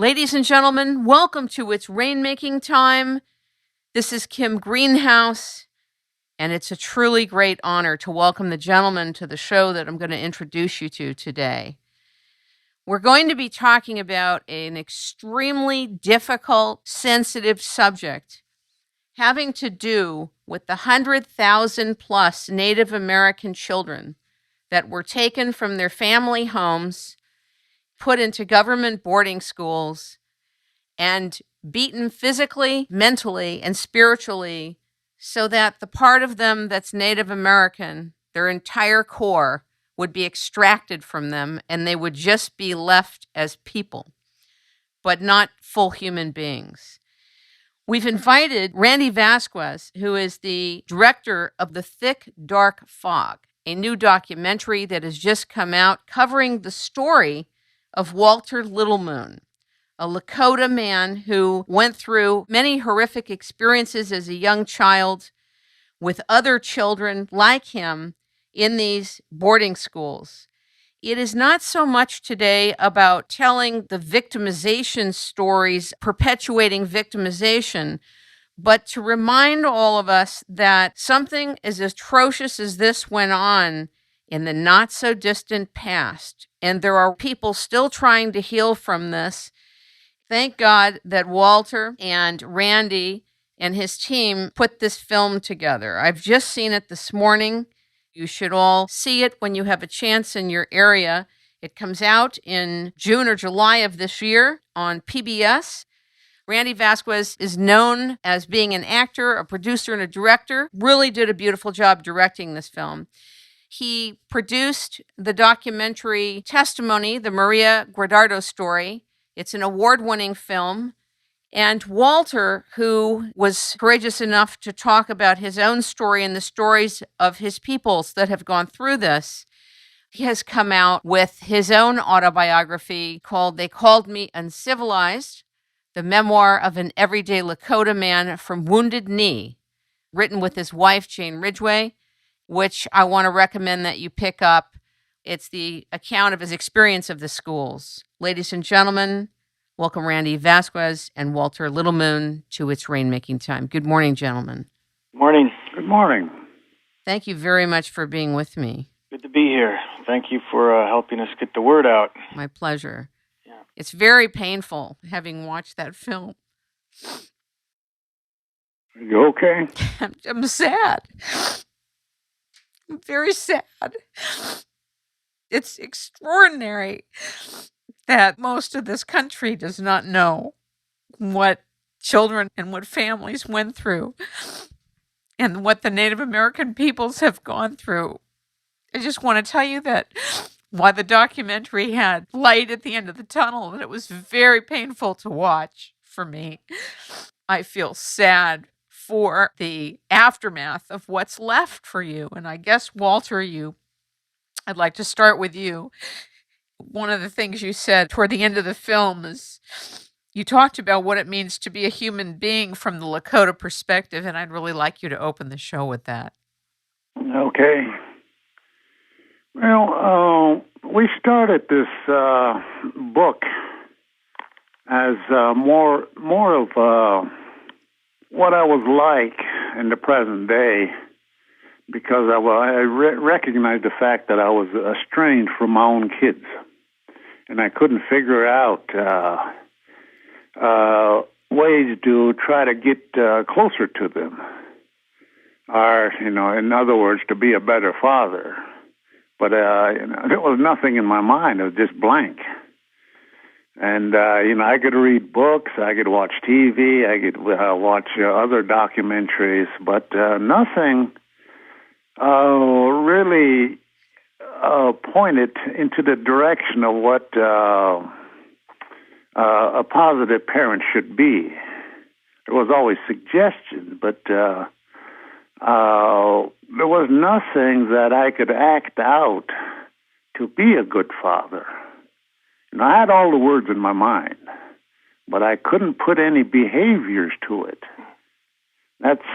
Ladies and gentlemen, welcome to It's Rainmaking Time. This is Kim Greenhouse, and it's a truly great honor to welcome the gentleman to the show that I'm going to introduce you to today. We're going to be talking about an extremely difficult, sensitive subject having to do with the 100,000 plus Native American children that were taken from their family homes, put into government boarding schools, and beaten physically, mentally, and spiritually so that the part of them that's Native American, their entire core, would be extracted from them and they would just be left as people, but not full human beings. We've invited Randy Vasquez, who is the director of The Thick, Dark Fog, a new documentary that has just come out covering the story of Walter Littlemoon, a Lakota man who went through many horrific experiences as a young child with other children like him in these boarding schools. It is not so much today about telling the victimization stories, perpetuating victimization, but to remind all of us that something as atrocious as this went on in the not so distant past, and there are people still trying to heal from this. Thank God that Walter and Randy and his team put this film together. I've just seen it this morning. You should all see it when you have a chance in your area. It comes out in June or July of this year on PBS. Randy Vasquez is known as being an actor, a producer, and a director. Really did a beautiful job directing this film. He produced the documentary Testimony, the Maria Guardado story. It's an award-winning film. And Walter, who was courageous enough to talk about his own story and the stories of his peoples that have gone through this, he has come out with his own autobiography called They Called Me Uncivilized, the memoir of an everyday Lakota man from Wounded Knee, written with his wife, Jane Ridgway, which I want to recommend that you pick up. It's the account of his experience of the schools. Ladies and gentlemen, welcome Randy Vasquez and Walter Littlemoon to It's Rainmaking Time. Good morning, gentlemen. Morning. Good morning. Thank you very much for being with me. Good to be here. Thank you for helping us get the word out. My pleasure. Yeah. It's very painful having watched that film. Are you okay? I'm sad. I'm very sad. It's extraordinary that most of this country does not know what children and what families went through and what the Native American peoples have gone through. I just want to tell you that while the documentary had light at the end of the tunnel, and it was very painful to watch for me, I feel sad for the aftermath of what's left for you. And I guess, Walter, I'd like to start with you. One of the things you said toward the end of the film is you talked about what it means to be a human being from the Lakota perspective, and I'd really like you to open the show with that. Okay. Well, we started this book as more of what I was like in the present day, because I recognized the fact that I was estranged from my own kids, and I couldn't figure out ways to try to get closer to them, or, in other words, to be a better father. But there was nothing in my mind. It was just blank. And, I could read books, I could watch TV, I could watch other documentaries, but nothing really pointed into the direction of what a positive parent should be. There was always suggestions, but there was nothing that I could act out to be a good father. I had all the words in my mind, but I couldn't put any behaviors to it. That's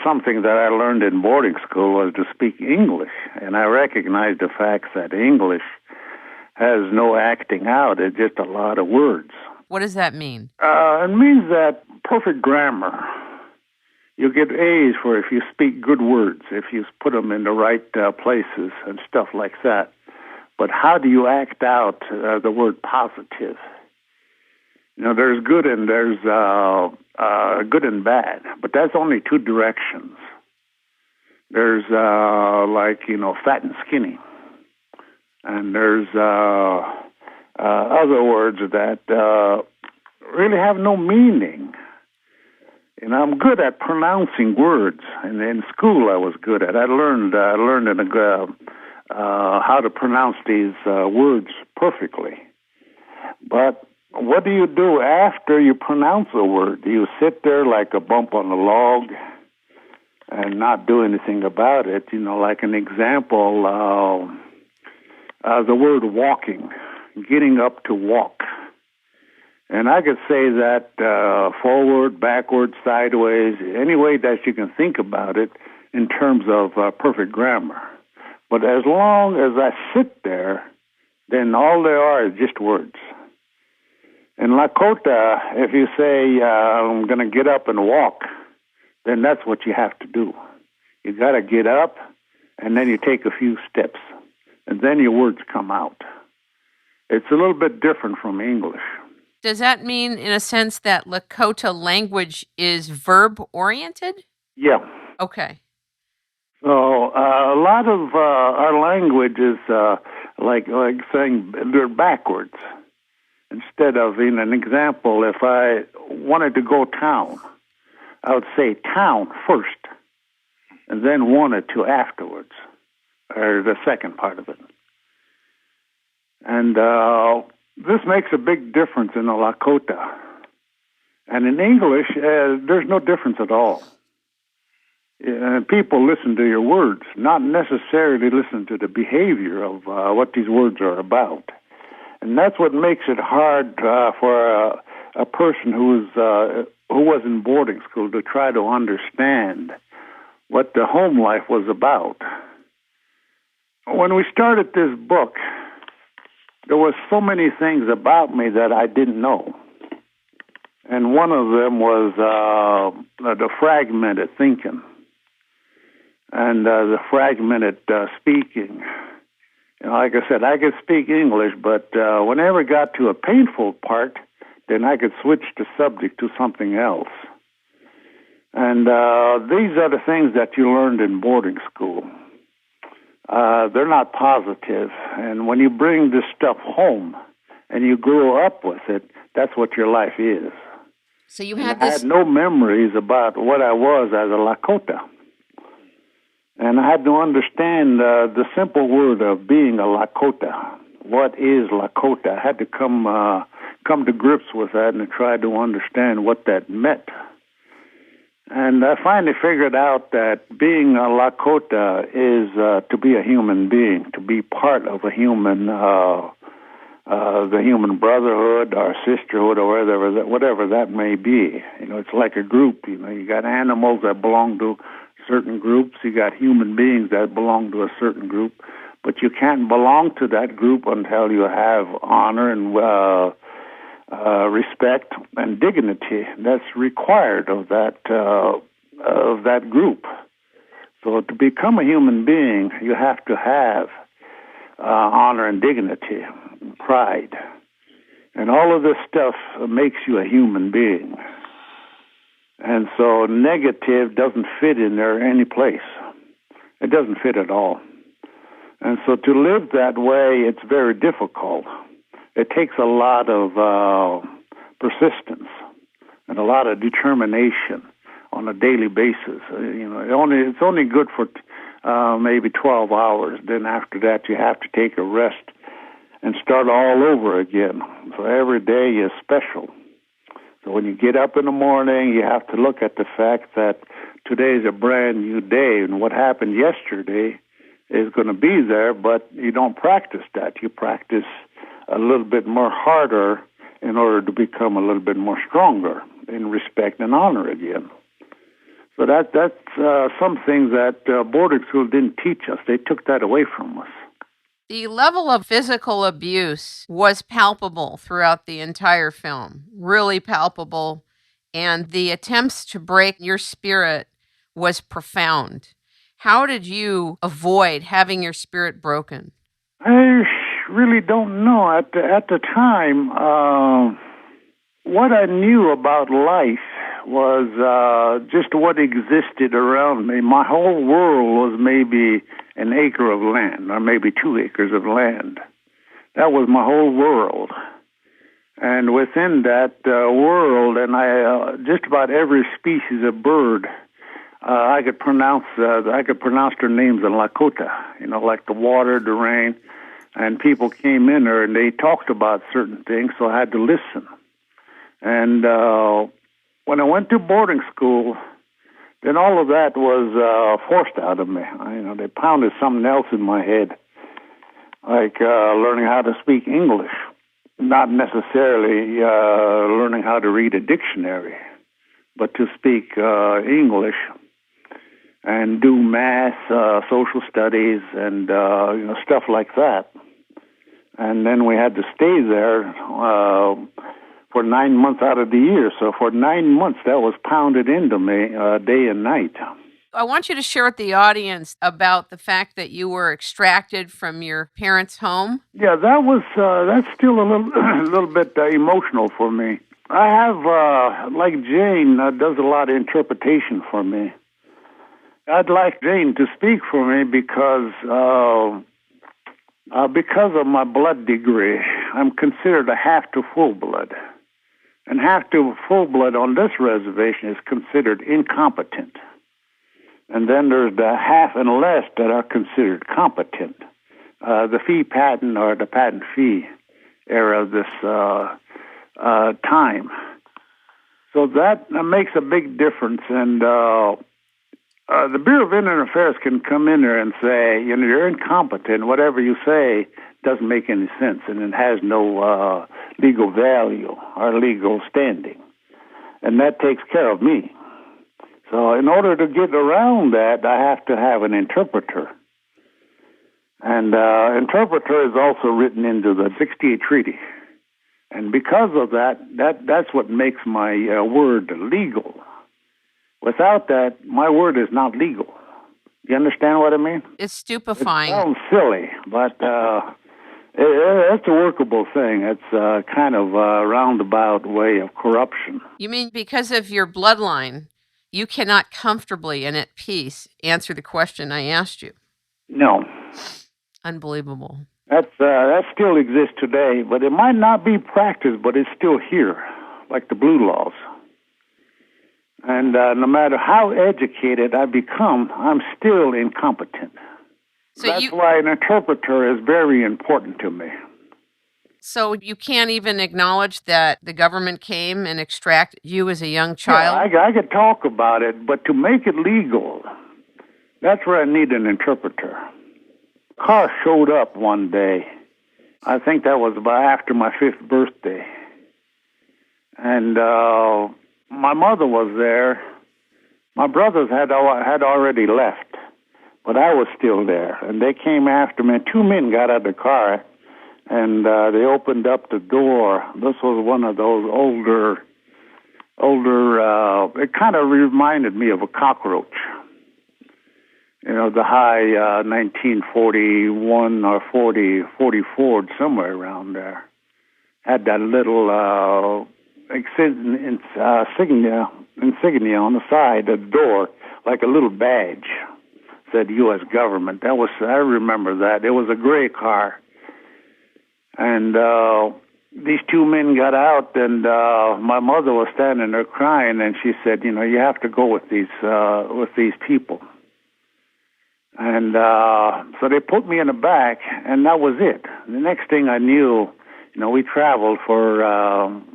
something that I learned in boarding school, was to speak English, and I recognized the fact that English has no acting out. It's just a lot of words. What does that mean? It means that perfect grammar. You get A's for if you speak good words, if you put them in the right places and stuff like that. But how do you act out the word positive? You know, there's good and there's good and bad, but that's only two directions. There's fat and skinny, and there's other words that really have no meaning. And I'm good at pronouncing words, and in school I was good at. I learned how to pronounce these words perfectly. But what do you do after you pronounce a word? Do you sit there like a bump on a log and not do anything about it? You know, like an example, the word walking, getting up to walk. And I could say that forward, backward, sideways, any way that you can think about it in terms of perfect grammar. But as long as I sit there, then all there are is just words. In Lakota, if you say, I'm going to get up and walk, then that's what you have to do. You got to get up, and then you take a few steps, and then your words come out. It's a little bit different from English. Does that mean, in a sense, that Lakota language is verb-oriented? Yeah. Okay. So a lot of our language is like saying they're backwards. Instead of, in an example, if I wanted to go town, I would say town first, and then wanted to afterwards, or the second part of it. And this makes a big difference in the Lakota. And in English, there's no difference at all. People listen to your words, not necessarily listen to the behavior of what these words are about. And that's what makes it hard for a person who was in boarding school to try to understand what the home life was about. When we started this book, there was so many things about me that I didn't know. And one of them was the fragmented thinking and the fragmented speaking. You know, like I said, I could speak English, but whenever it got to a painful part, then I could switch the subject to something else. And these are the things that you learned in boarding school. They're not positive. And when you bring this stuff home and you grow up with it, that's what your life is. So you had I had no memories about what I was as a Lakota. And I had to understand the simple word of being a Lakota. What is Lakota? I had to come to grips with that and try to understand what that meant. And I finally figured out that being a Lakota is to be a human being, to be part of a human, the human brotherhood or sisterhood or whatever that may be. You know, it's like a group. You know, you got animals that belong to certain groups. You got human beings that belong to a certain group, but you can't belong to that group until you have honor and respect and dignity that's required of that group. So to become a human being, you have to have honor and dignity, and pride, and all of this stuff makes you a human being. And so negative doesn't fit in there any place. It doesn't fit at all. And so to live that way, it's very difficult. It takes a lot of persistence and a lot of determination on a daily basis. You know, it's only good for maybe 12 hours. Then after that, you have to take a rest and start all over again. So every day is special. So when you get up in the morning, you have to look at the fact that today's a brand new day, and what happened yesterday is going to be there, but you don't practice that. You practice a little bit more harder in order to become a little bit more stronger in respect and honor again. So that's some things that boarding school didn't teach us. They took that away from us. The level of physical abuse was palpable throughout the entire film, really palpable, and the attempts to break your spirit was profound. How did you avoid having your spirit broken? I really don't know. At the time, what I knew about life was just what existed around me. My whole world was maybe an acre of land, or maybe 2 acres of land. That was my whole world. And within that world, and I just about every species of bird, I could pronounce their names in Lakota. Like the water, the rain, and people came in there and they talked about certain things, so I had to listen. And when I went to boarding school, then all of that was forced out of me. They pounded something else in my head, like learning how to speak English, not necessarily learning how to read a dictionary, but to speak English and do math, social studies, and stuff like that. And then we had to stay there for 9 months out of the year. So for 9 months, that was pounded into me day and night. I want you to share with the audience about the fact that you were extracted from your parents' home. Yeah, that's still a little bit emotional for me. I have, like Jane, does a lot of interpretation for me. I'd like Jane to speak for me because of my blood degree. I'm considered a half to full blood. And half to full blood on this reservation is considered incompetent. And then there's the half and less that are considered competent. The fee patent or the patent fee era of this time. So that makes a big difference. And the Bureau of Indian Affairs can come in there and say, you're incompetent. Whatever you say doesn't make any sense, and it has no legal value or legal standing. And that takes care of me. So in order to get around that, I have to have an interpreter. And interpreter is also written into the 68 Treaty. And because of that's what makes my word legal. Without that, my word is not legal. You understand what I mean? It's stupefying. It sounds silly, but it's a workable thing. It's kind of a roundabout way of corruption. You mean because of your bloodline, you cannot comfortably and at peace answer the question I asked you? No. Unbelievable. That still exists today, but it might not be practiced, but it's still here, like the blue laws. And no matter how educated I become, I'm still incompetent. So that's why an interpreter is very important to me. So you can't even acknowledge that the government came and extracted you as a young child? Yeah, I could talk about it, but to make it legal, that's where I need an interpreter. A car showed up one day. I think that was about after my 5th birthday. And my mother was there. My brothers had already left, but I was still there. And they came after me. 2 men got out of the car, and they opened up the door. This was one of those older. It kind of reminded me of a cockroach. The high 1941 or 40 Ford, somewhere around there. Had that little insignia on the side of the door, like a little badge, said U.S. government. I remember that. It was a gray car. And these 2 men got out, and my mother was standing there crying, and she said, you have to go with these people. And so they put me in the back, and that was it. The next thing I knew, we traveled for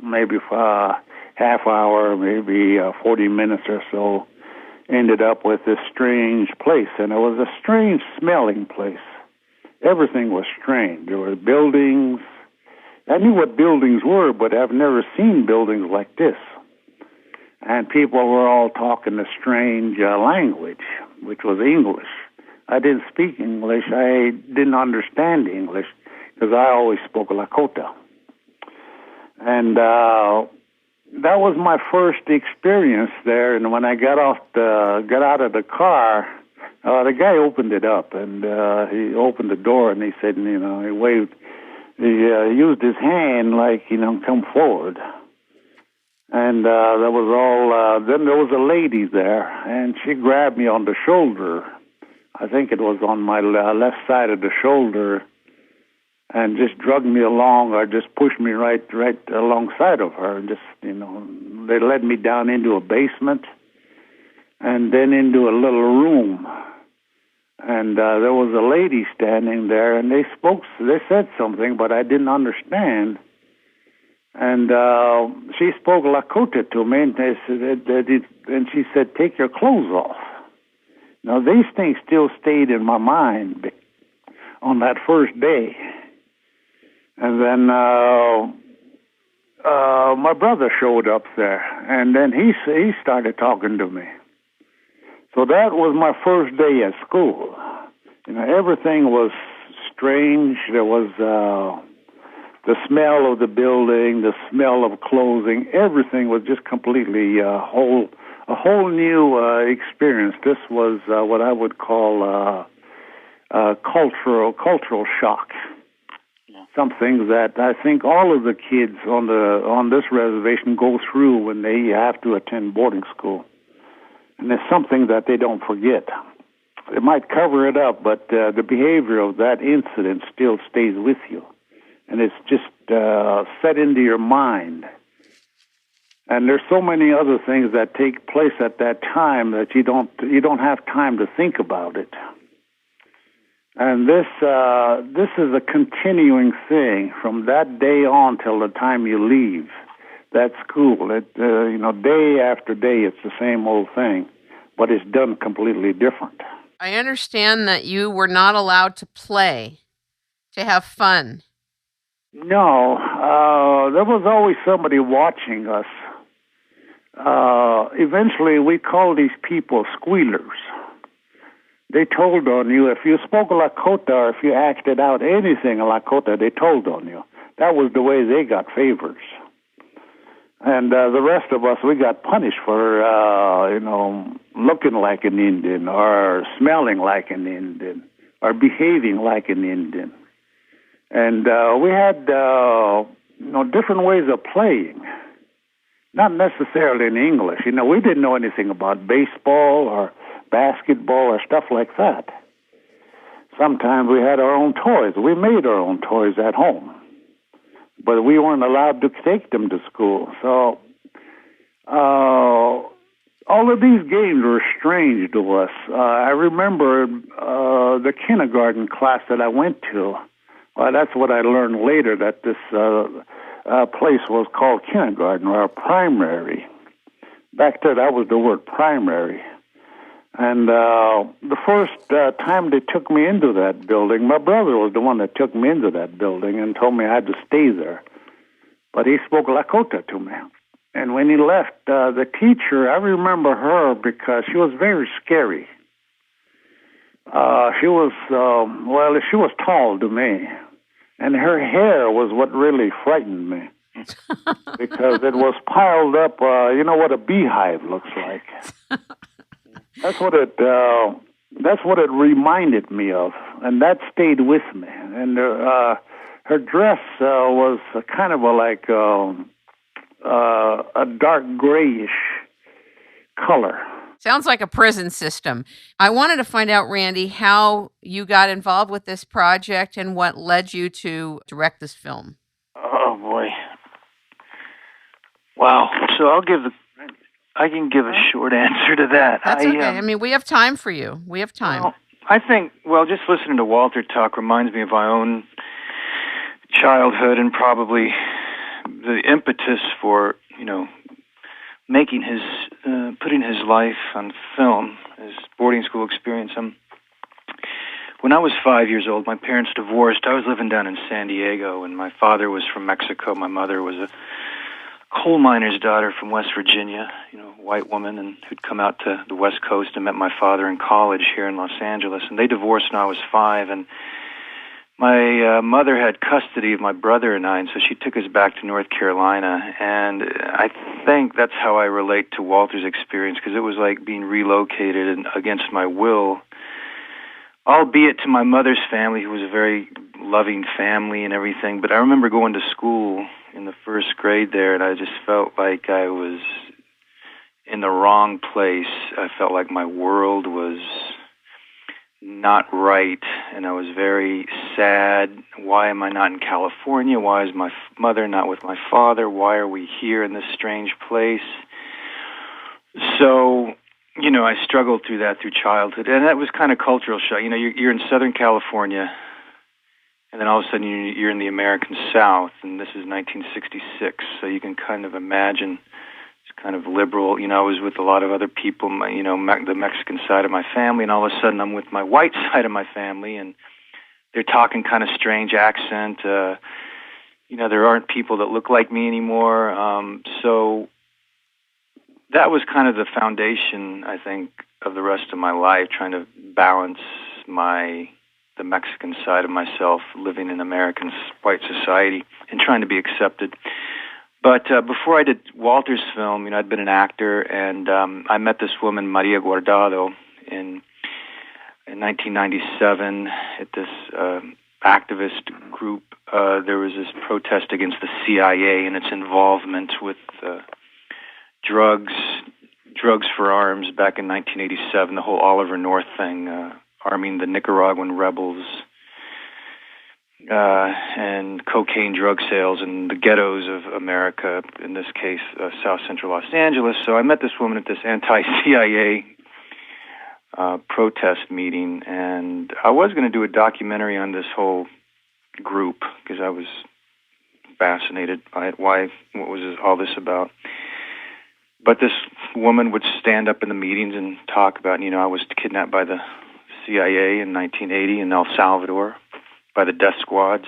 maybe half hour, maybe 40 minutes or so, ended up with this strange place. And it was a strange smelling place. Everything was strange. There were buildings. I knew what buildings were, but I've never seen buildings like this. And people were all talking a strange language, which was English. I didn't speak English. I didn't understand English because I always spoke Lakota. And that was my first experience there. And when I got out of the car, the guy opened it up, and he opened the door, and he said, he waved, he used his hand like, come forward. And there was then there was a lady there, and she grabbed me on the shoulder. I think it was on my left side of the shoulder, and just dragged me along, or just pushed me right alongside of her. And just, they led me down into a basement, and then into a little room. And there was a lady standing there, and they said something, but I didn't understand. And she spoke Lakota to me, and she said, "Take your clothes off." Now, these things still stayed in my mind on that first day. And then my brother showed up there, and then he started talking to me. So that was my first day at school. Everything was strange. There was the smell of the building, the smell of clothing. Everything was just completely a whole new experience. This was what I would call cultural shock. Something that I think all of the kids on this reservation go through when they have to attend boarding school. And it's something that they don't forget. They might cover it up, but the behavior of that incident still stays with you. And it's just set into your mind. And there's so many other things that take place at that time that you don't have time to think about it. And this is a continuing thing from that day on till the time you leave that school. Day after day, it's the same old thing, but it's done completely different. I understand that you were not allowed to play, to have fun. No, there was always somebody watching us. Eventually, we called these people squealers. They told on you. If you spoke Lakota or if you acted out anything Lakota, they told on you. That was the way they got favors. And the rest of us, we got punished for, looking like an Indian or smelling like an Indian or behaving like an Indian. And we had, different ways of playing. Not necessarily in English. We didn't know anything about baseball or basketball or stuff like that. Sometimes we had our own toys. We made our own toys at home. But we weren't allowed to take them to school. So all of these games were strange to us. I remember the kindergarten class that I went to. Well, that's what I learned later, that this place was called kindergarten or primary. Back then, that was the word primary. And the first time they took me into that building, my brother was the one that took me into that building and told me I had to stay there. But he spoke Lakota to me. And when he left, the teacher, I remember her because she was very scary. She was tall to me. And her hair was what really frightened me. Because it was piled up, what a beehive looks like. That's what it reminded me of, and that stayed with me. And her dress was kind of a dark grayish color. Sounds like a prison system. I wanted to find out, Randy, how you got involved with this project and what led you to direct this film. Oh boy! Wow. So I can give a short answer to that. That's okay. We have time for you. We have time. Well, I think, just listening to Walter talk reminds me of my own childhood and probably the impetus for, putting his life on film, his boarding school experience. When I was 5 years old, my parents divorced. I was living down in San Diego, and my father was from Mexico. My mother was a coal miner's daughter from West Virginia, white woman, and who'd come out to the West Coast and met my father in college here in Los Angeles. And they divorced when I was 5, and my mother had custody of my brother and I, and so she took us back to North Carolina. And I think that's how I relate to Walter's experience, because it was like being relocated against my will, albeit to my mother's family, who was a very loving family and everything. But I remember going to school in the first grade there, and I just felt like I was in the wrong place. I felt like my world was not right, and I was very sad. Why am I not in California? Why is my mother not with my father? Why are we here in this strange place? So, I struggled through that through childhood, and that was kind of cultural shock. You're in Southern California, and then all of a sudden you're in the American South, and this is 1966, so you can kind of imagine it's kind of liberal. I was with a lot of other people, the Mexican side of my family, and all of a sudden I'm with my white side of my family, and they're talking kind of strange accent. There aren't people that look like me anymore. So that was kind of the foundation, I think, of the rest of my life, trying to balance the Mexican side of myself, living in American white society and trying to be accepted. But before I did Walter's film, I'd been an actor, and I met this woman, Maria Guardado, in 1997 at this activist group. There was this protest against the CIA and its involvement with drugs for arms back in 1987, the whole Oliver North thing, arming the Nicaraguan rebels, and cocaine drug sales in the ghettos of America, in this case, South Central Los Angeles. So I met this woman at this anti-CIA protest meeting, and I was going to do a documentary on this whole group because I was fascinated by it. What was all this about? But this woman would stand up in the meetings and talk about, I was kidnapped by the CIA in 1980 in El Salvador by the death squads.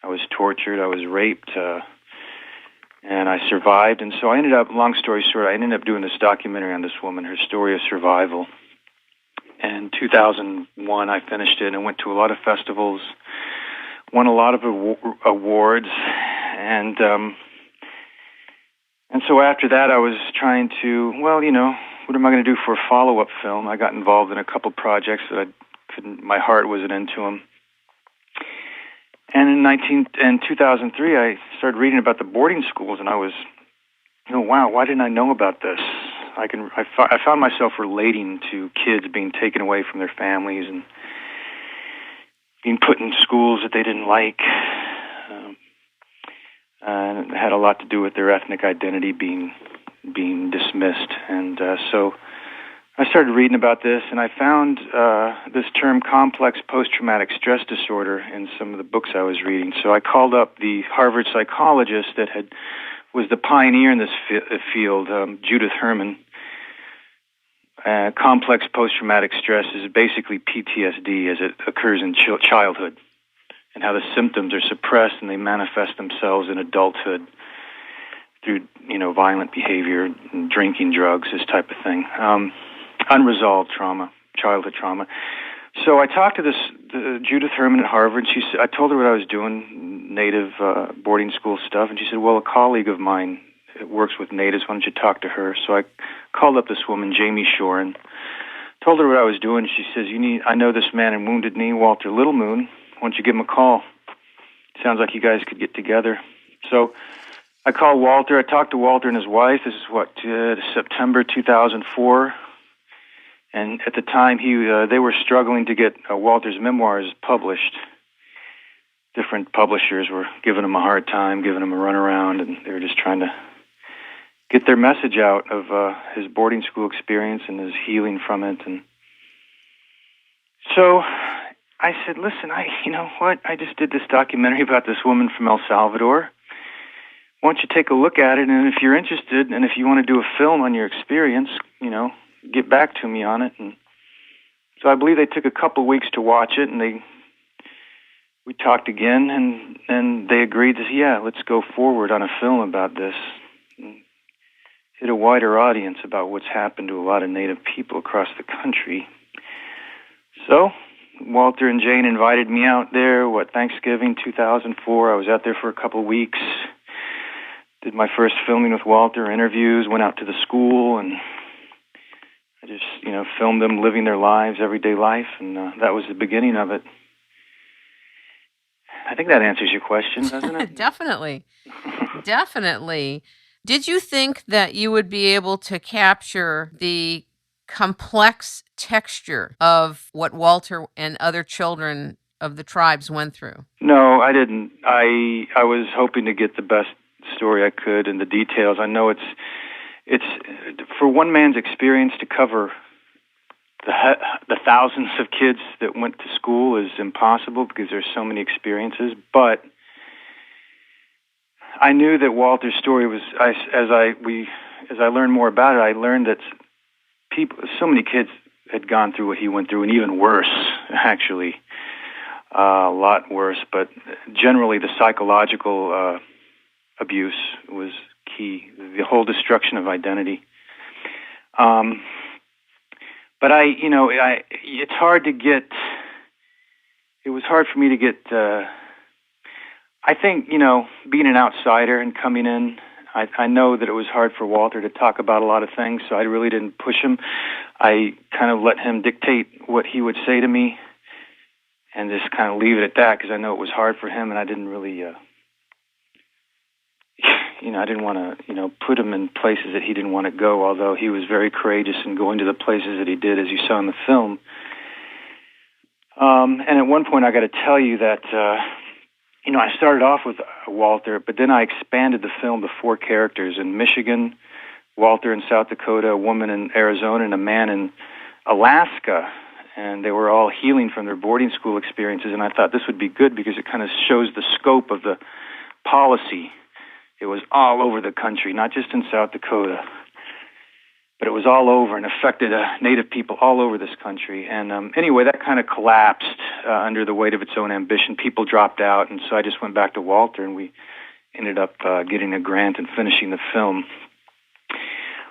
I was tortured. I was raped, and I survived. And so I ended up, long story short, I ended up doing this documentary on this woman, her story of survival. And in 2001, I finished it and went to a lot of festivals, won a lot of awards, and so after that, I was trying to, what am I going to do for a follow-up film? I got involved in a couple projects that my heart wasn't into them. And in 2003, I started reading about the boarding schools, and I was, wow, why didn't I know about this? I found myself relating to kids being taken away from their families and being put in schools that they didn't like. And it had a lot to do with their ethnic identity being dismissed. And so I started reading about this, and I found this term complex post-traumatic stress disorder in some of the books I was reading. So I called up the Harvard psychologist that was the pioneer in this field, Judith Herman. Complex post-traumatic stress is basically PTSD as it occurs in childhood, and how the symptoms are suppressed and they manifest themselves in adulthood through, violent behavior, and drinking, drugs, this type of thing. Unresolved trauma, childhood trauma. So I talked to Judith Herman at Harvard. I told her what I was doing, Native boarding school stuff, and she said, well, a colleague of mine works with natives. Why don't you talk to her? So I called up this woman, Jamie Shoren, told her what I was doing. She says, I know this man in Wounded Knee, Walter Littlemoon. Why don't you give him a call? Sounds like you guys could get together. So I called Walter. I talked to Walter and his wife. This is September 2004. And at the time, they were struggling to get Walter's memoirs published. Different publishers were giving him a hard time, giving him a runaround, and they were just trying to get their message out of his boarding school experience and his healing from it. And so I said, listen, you know what? I just did this documentary about this woman from El Salvador. Why don't you take a look at it? And if you're interested, and if you want to do a film on your experience, get back to me on it. And so I believe they took a couple of weeks to watch it, and they we talked again, and they agreed to, yeah, let's go forward on a film about this. Hit a wider audience about what's happened to a lot of Native people across the country. So Walter and Jane invited me out there, Thanksgiving 2004. I was out there for a couple of weeks. Did my first filming with Walter, interviews, went out to the school, and I just, filmed them living their lives, everyday life, and that was the beginning of it. I think that answers your question, doesn't it? Definitely. Definitely. Did you think that you would be able to capture the complex texture of what Walter and other children of the tribes went through? No, I didn't. I was hoping to get the best story I could and the details. I know it's for one man's experience to cover the thousands of kids that went to school is impossible because there's so many experiences. But I knew that Walter's story was, as I learned more about it, I learned that so many kids had gone through what he went through, and even worse, actually, a lot worse. But generally, the psychological abuse was key, the whole destruction of identity. But it's hard to get. It was hard for me to get. I think, being an outsider and coming in, I know that it was hard for Walter to talk about a lot of things, so I really didn't push him. I kind of let him dictate what he would say to me and just kind of leave it at that because I know it was hard for him, and I didn't really, I didn't want to, put him in places that he didn't want to go, although he was very courageous in going to the places that he did, as you saw in the film. And at one point, I got to tell you that, I started off with Walter, but then I expanded the film to 4 characters in Michigan, Walter in South Dakota, a woman in Arizona, and a man in Alaska. And they were all healing from their boarding school experiences, and I thought this would be good because it kind of shows the scope of the policy. It was all over the country, not just in South Dakota, but it was all over and affected Native people all over this country. And anyway, that kind of collapsed under the weight of its own ambition. People dropped out, and so I just went back to Walter, and we ended up getting a grant and finishing the film.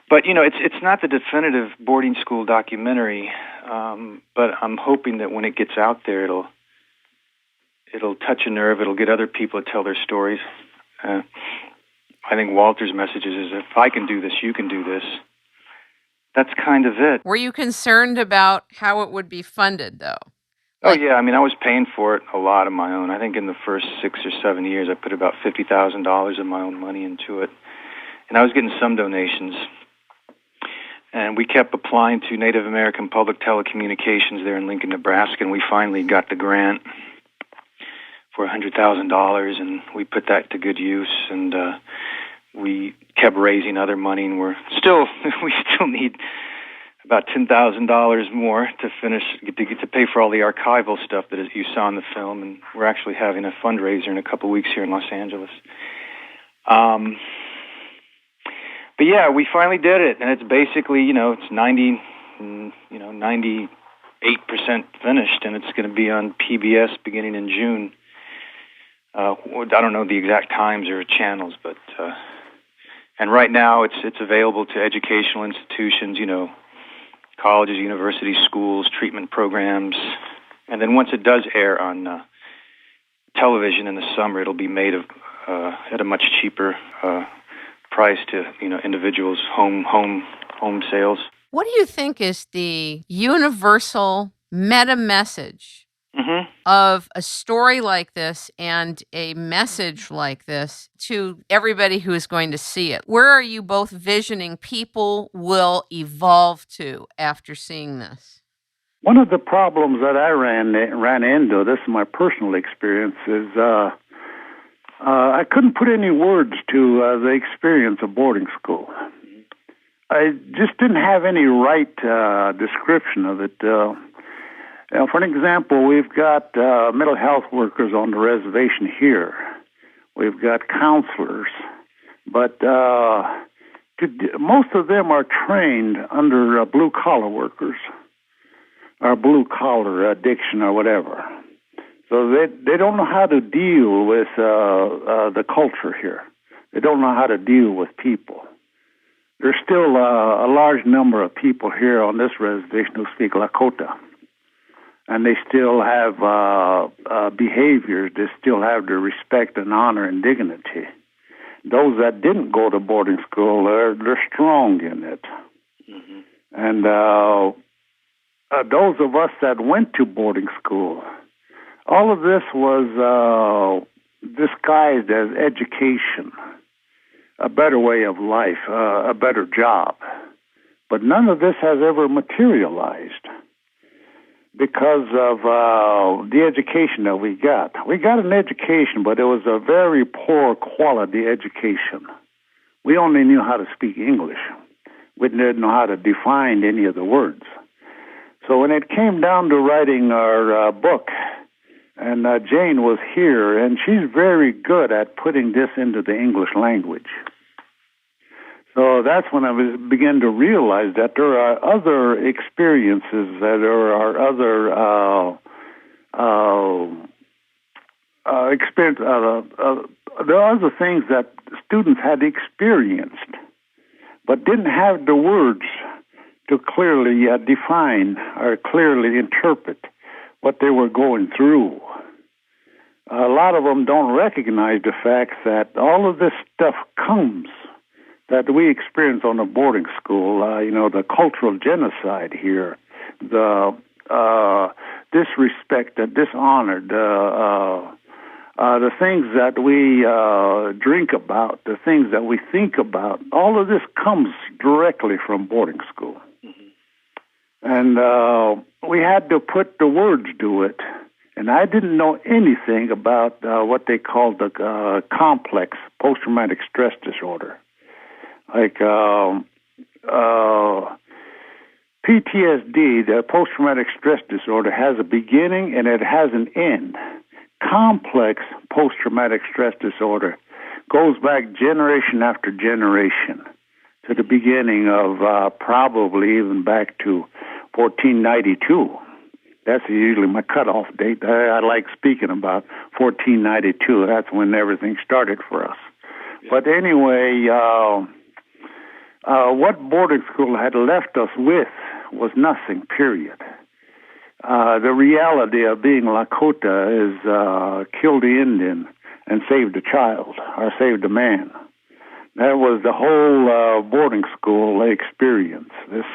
But, it's not the definitive boarding school documentary, but I'm hoping that when it gets out there, it'll touch a nerve. It'll get other people to tell their stories. I think Walter's message is if I can do this, you can do this. That's kind of it. Were you concerned about how it would be funded, though? Oh, yeah. I was paying for it a lot of my own. I think in the first 6 or 7 years, I put about $50,000 of my own money into it. And I was getting some donations. And we kept applying to Native American Public Telecommunications there in Lincoln, Nebraska, and we finally got the grant for $100,000, and we put that to good use, and we kept raising other money, and we still need about $10,000 more to finish, to pay for all the archival stuff that you saw in the film, and we're actually having a fundraiser in a couple of weeks here in Los Angeles. But yeah, we finally did it, and it's basically, it's 98% finished, and it's going to be on PBS beginning in June. I don't know the exact times or channels, but and right now it's available to educational institutions, colleges, universities, schools, treatment programs, and then once it does air on television in the summer, it'll be made at a much cheaper price to individuals' home sales. What do you think is the universal meta message of a story like this and a message like this to everybody who is going to see it? Where are you both visioning people will evolve to after seeing this? One of the problems that I ran into, this is my personal experience, is I couldn't put any words to the experience of boarding school. I just didn't have any right description of it. For an example, we've got mental health workers on the reservation here. We've got counselors, but most of them are trained under blue-collar workers or blue-collar addiction or whatever. So So they don't know how to deal with the culture here. They don't know how to deal with people. There's still a large number of people here on this reservation who speak Lakota, and they still have behaviors. They still have the respect and honor and dignity. Those that didn't go to boarding school, they're strong in it. Mm-hmm. And those of us that went to boarding school, all of this was disguised as education, a better way of life, a better job. But none of this has ever materialized because of the education that we got. We got an education, but it was a very poor quality education. We only knew how to speak English. We didn't know how to define any of the words. So when it came down to writing our book, and Jane was here, and she's very good at putting this into the English language. So that's when I began to realize that there are other experiences, that there are other there are other things that students had experienced, but didn't have the words to clearly define or clearly interpret what they were going through. A lot of them don't recognize the fact that all of this stuff comes that we experience on a boarding school, the cultural genocide here, the disrespect, the dishonor, the things that we drink about, the things that we think about, all of this comes directly from boarding school. Mm-hmm. And we had to put the words to it. And I didn't know anything about what they called the complex post-traumatic stress disorder. Like PTSD, the post-traumatic stress disorder, has a beginning and it has an end. Complex post-traumatic stress disorder goes back generation after generation to the beginning of probably even back to 1492. That's usually my cutoff date. I like speaking about 1492. That's when everything started for us. Yeah. But anyway, what boarding school had left us with was nothing, period. The reality of being Lakota is kill the Indian and save the child, or save the man. That was the whole boarding school experience. This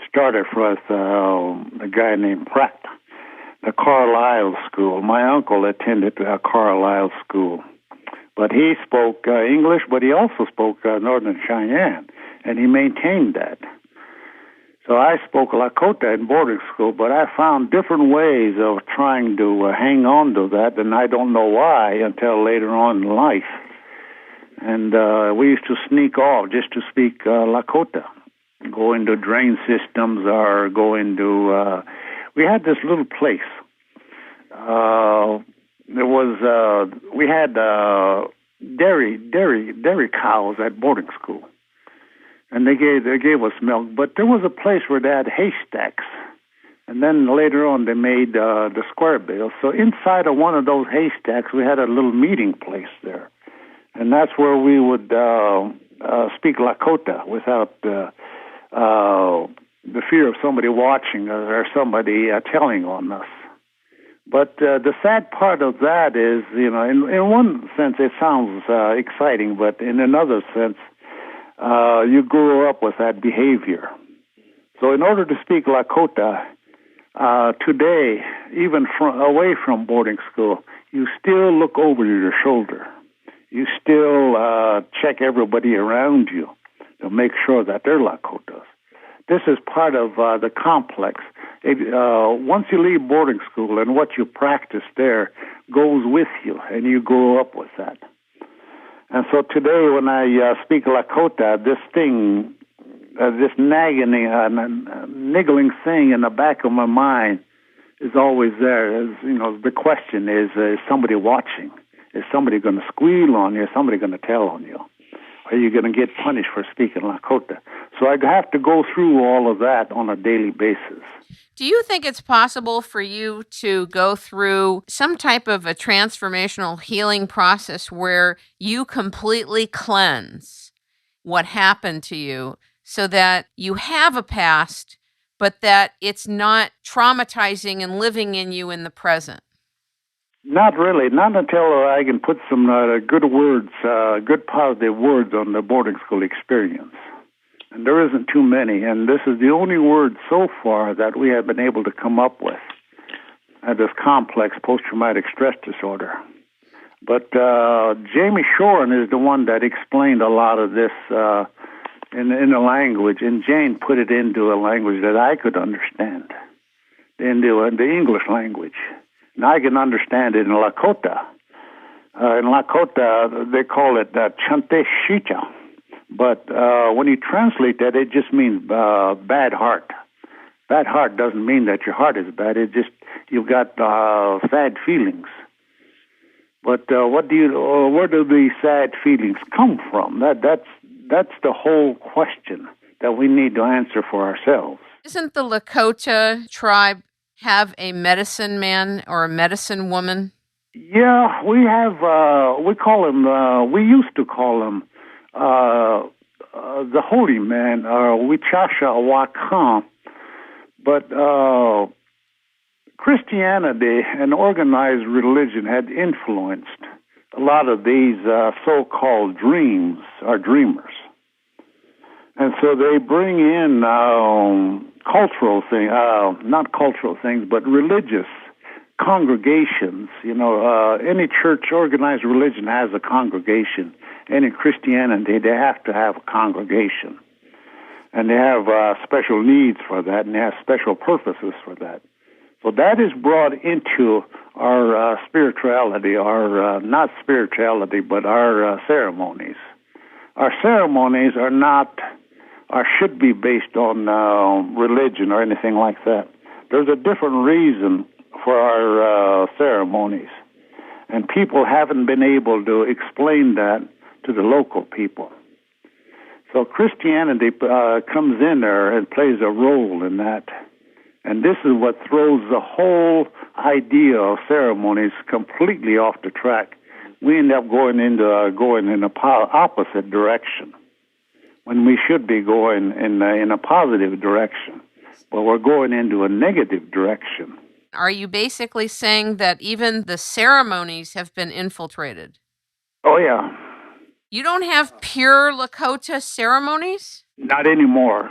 started for us, a guy named Pratt, the Carlisle School. My uncle attended Carlisle School. But he spoke English, but he also spoke Northern Cheyenne, and he maintained that. So I spoke Lakota in boarding school, but I found different ways of trying to hang on to that, and I don't know why until later on in life. And we used to sneak off just to speak Lakota, go into drain systems or go into... we had this little place. We had dairy cows at boarding school. And they gave us milk, but there was a place where they had haystacks, and then later on they made the square bales. So inside of one of those haystacks, we had a little meeting place there, and that's where we would speak Lakota without the fear of somebody watching us or somebody telling on us. But the sad part of that is, in one sense it sounds exciting, but in another sense, you grew up with that behavior. So in order to speak Lakota, today, even away from boarding school, you still look over your shoulder. You still check everybody around you to make sure that they're Lakotas. This is part of the complex. Once you leave boarding school and what you practice there goes with you, and you grow up with that. And so today, when I speak Lakota, this thing, this nagging, niggling thing in the back of my mind is always there. The question is somebody watching? Is somebody going to squeal on you? Is somebody going to tell on you? Are you going to get punished for speaking Lakota? So I have to go through all of that on a daily basis. Do you think it's possible for you to go through some type of a transformational healing process where you completely cleanse what happened to you so that you have a past, but that it's not traumatizing and living in you in the present? Not really. Not until I can put some good words, good positive words on the boarding school experience. And there isn't too many, and this is the only word so far that we have been able to come up with, this complex post-traumatic stress disorder. But Jamie Shoren is the one that explained a lot of this in the language, and Jane put it into a language that I could understand, into the English language. And I can understand it in Lakota. In Lakota, they call it chante shita. But when you translate that, it just means bad heart. Bad heart doesn't mean that your heart is bad. It just you've got sad feelings. But where do these sad feelings come from? That's the whole question that we need to answer for ourselves. Isn't the Lakota tribe have a medicine man or a medicine woman? Yeah, we have. We call him. We used to call him the holy man, Wichasha Wakan. But Christianity and organized religion had influenced a lot of these so-called dreams or dreamers. And so they bring in cultural things, not cultural things, but religious congregations. You know, any church, organized religion has a congregation. And in Christianity, they have to have a congregation. And they have special needs for that, and they have special purposes for that. So that is brought into our spirituality, our not spirituality, but our ceremonies. Our ceremonies are not, or should be based on religion or anything like that. There's a different reason for our ceremonies, and people haven't been able to explain that to the local people. So Christianity comes in there and plays a role in that. And this is what throws the whole idea of ceremonies completely off the track. We end up going in a opposite direction when we should be going in a positive direction. But we're going into a negative direction. Are you basically saying that even the ceremonies have been infiltrated? Oh, yeah. You don't have pure Lakota ceremonies? Not anymore.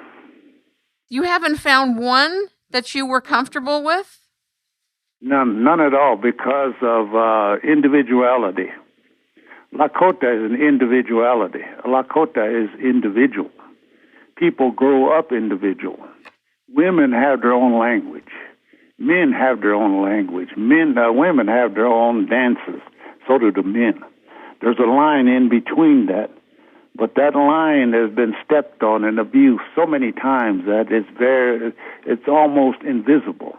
You haven't found one that you were comfortable with? None at all, because of individuality. Lakota is an individuality. Lakota is individual. People grow up individual. Women have their own language. Men have their own language. Women have their own dances. So do the men. There's a line in between that, but that line has been stepped on and abused so many times that it's almost invisible.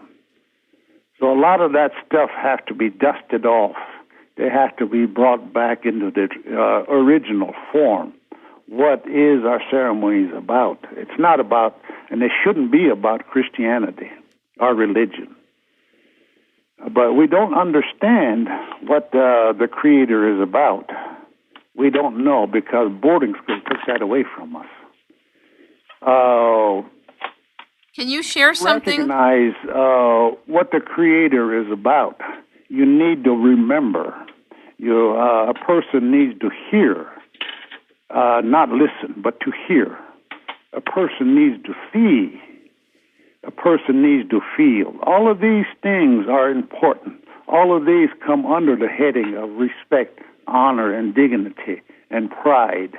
So a lot of that stuff has to be dusted off. They have to be brought back into the original form. What is our ceremonies about? It's not about, and it shouldn't be about Christianity, our religion. But we don't understand what the Creator is about. We don't know because boarding school took that away from us. Can you share something? Recognize what the Creator is about. You need to remember. A person needs to hear, not listen, but to hear. A person needs to see. A person needs to feel. All of these things are important. All of these come under the heading of respect, honor, and dignity, and pride.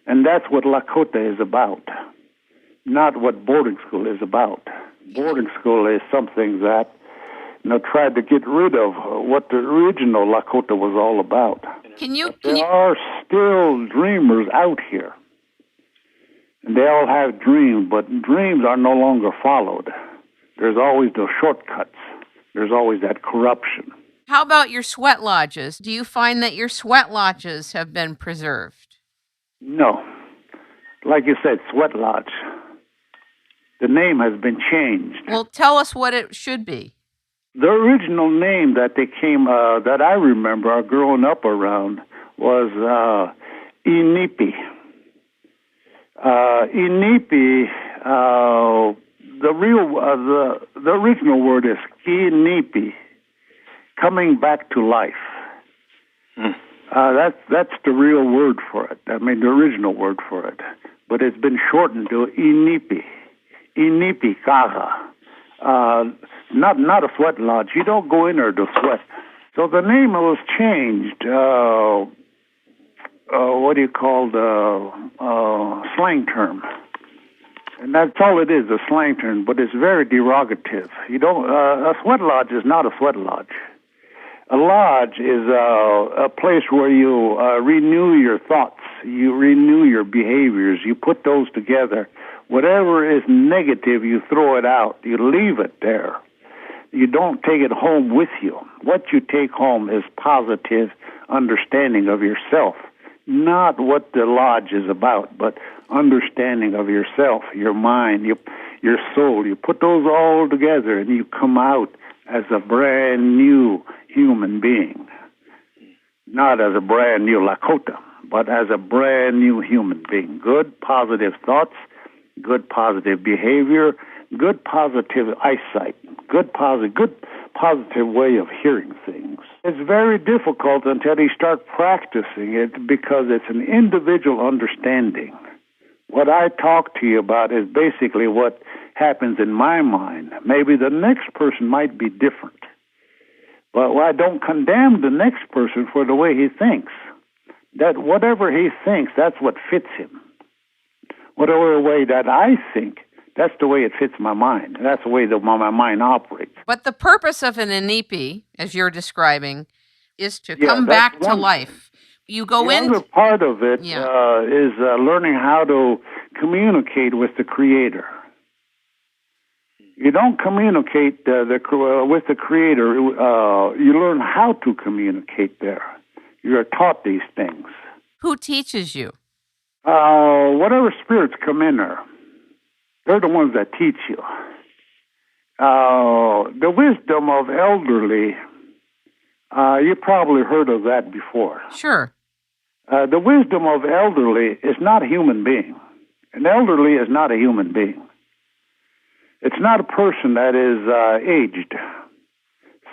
And that's what Lakota is about, not what boarding school is about. Boarding school is something that tried to get rid of what the original Lakota was all about. There are still dreamers out here. And they all have dreams, but dreams are no longer followed. There's always those shortcuts. There's always that corruption. How about your sweat lodges? Do you find that your sweat lodges have been preserved? No. like you said, Sweat Lodge. The name has been changed. Well, tell us what it should be. The original name that that I remember growing up around was Inipi. Inipi, the original word is Inipi, coming back to life. That's the real word for it. I mean, the original word for it. But it's been shortened to Inipi. Inipi Kaga. Not a sweat lodge. You don't go in there to sweat. So the name was changed. What do you call the slang term? And that's all it is, a slang term. But it's very derogative. You don't. A sweat lodge is not a sweat lodge. A lodge is a place where you renew your thoughts, you renew your behaviors, you put those together. Whatever is negative, you throw it out. You leave it there. You don't take it home with you. What you take home is positive understanding of yourself, not what the lodge is about, but understanding of yourself, your mind, your soul. You put those all together and you come out as a brand new human being. Not as a brand new Lakota, but as a brand new human being. Good, positive thoughts, good, positive behavior, good, positive eyesight, good, positive way of hearing things. It's very difficult until you start practicing it because it's an individual understanding. What I talk to you about is basically what happens in my mind. Maybe the next person might be different. But I don't condemn the next person for the way he thinks. That whatever he thinks, that's what fits him. Whatever way that I think, that's the way it fits my mind. That's the way that my mind operates. But the purpose of an Inipi, as you're describing, is to come back to life. You go in. The other part of it is learning how to communicate with the Creator. You don't communicate with the Creator. You learn how to communicate there. You're taught these things. Who teaches you? Whatever spirits come in there. They're the ones that teach you. The wisdom of elderly, you probably heard of that before. Sure. The wisdom of elderly is not a human being. An elderly is not a human being. It's not a person that is aged.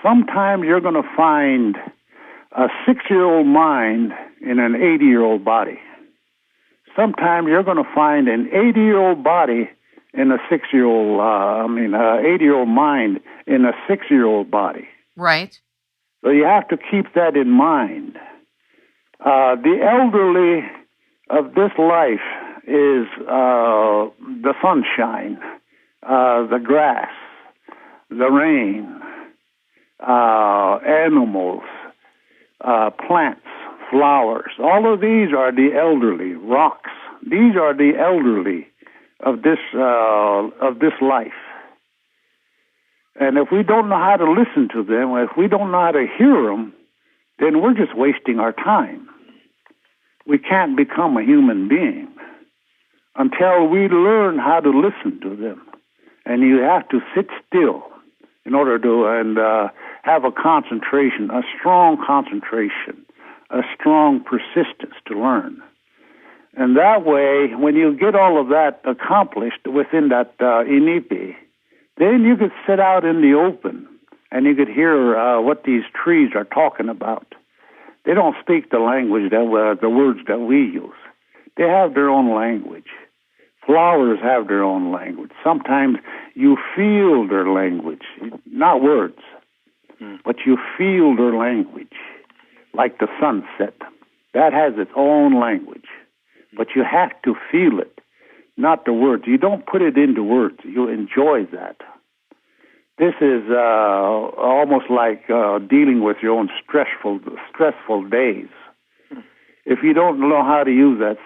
Sometimes you're going to find a 6-year-old mind in an 80-year-old body. Sometimes you're going to find an 80-year-old body in a 80-year-old mind in a 6-year-old body. Right. So you have to keep that in mind. The elderly of this life is the sunshine, the grass, the rain, animals, plants, flowers. All of these are the elderly. Rocks. These are the elderly of this life. And if we don't know how to listen to them, if we don't know how to hear them, then we're just wasting our time. We can't become a human being until we learn how to listen to them. And you have to sit still in order to have a concentration, a strong concentration, a strong persistence to learn. And that way, when you get all of that accomplished within that Inipi, then you could sit out in the open and you could hear what these trees are talking about. They don't speak the language, the words that we use. They have their own language. Flowers have their own language. Sometimes you feel their language, not words, but you feel their language, like the sunset. That has its own language, but you have to feel it, not the words. You don't put it into words. You enjoy that. This is almost like dealing with your own stressful days. If you don't know how to use that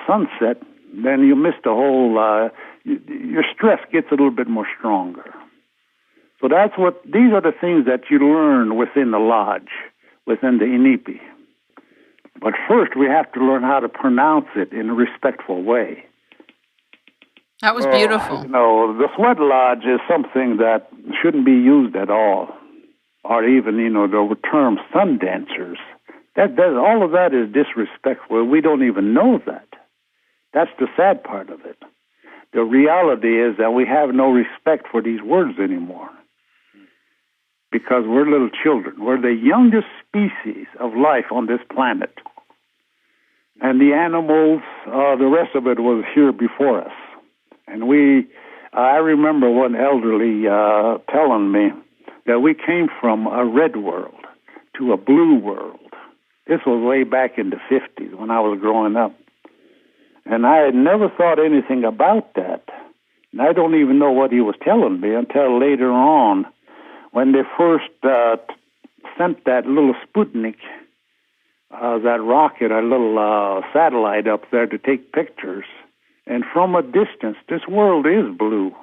sunset, then you miss the whole, your stress gets a little bit more stronger. So these are the things that you learn within the lodge, within the Inipi. But first, we have to learn how to pronounce it in a respectful way. That was beautiful. The sweat lodge is something that shouldn't be used at all, or even, the term sun dancers. That all of that is disrespectful. We don't even know that. That's the sad part of it. The reality is that we have no respect for these words anymore because we're little children. We're the youngest species of life on this planet. And the animals, the rest of it was here before us. And I remember one elderly telling me that we came from a red world to a blue world. This was way back in the 50s when I was growing up. And I had never thought anything about that. And I don't even know what he was telling me until later on when they first sent that little Sputnik, that rocket, a little satellite up there to take pictures. And from a distance, this world is blue.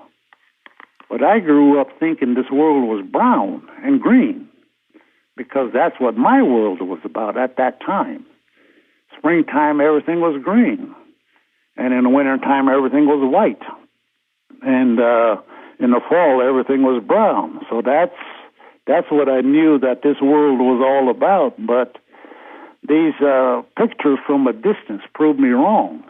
But I grew up thinking this world was brown and green because that's what my world was about at that time. Springtime, everything was green. And in the wintertime, everything was white. And in the fall, everything was brown. So that's what I knew that this world was all about. But these pictures from a distance proved me wrong,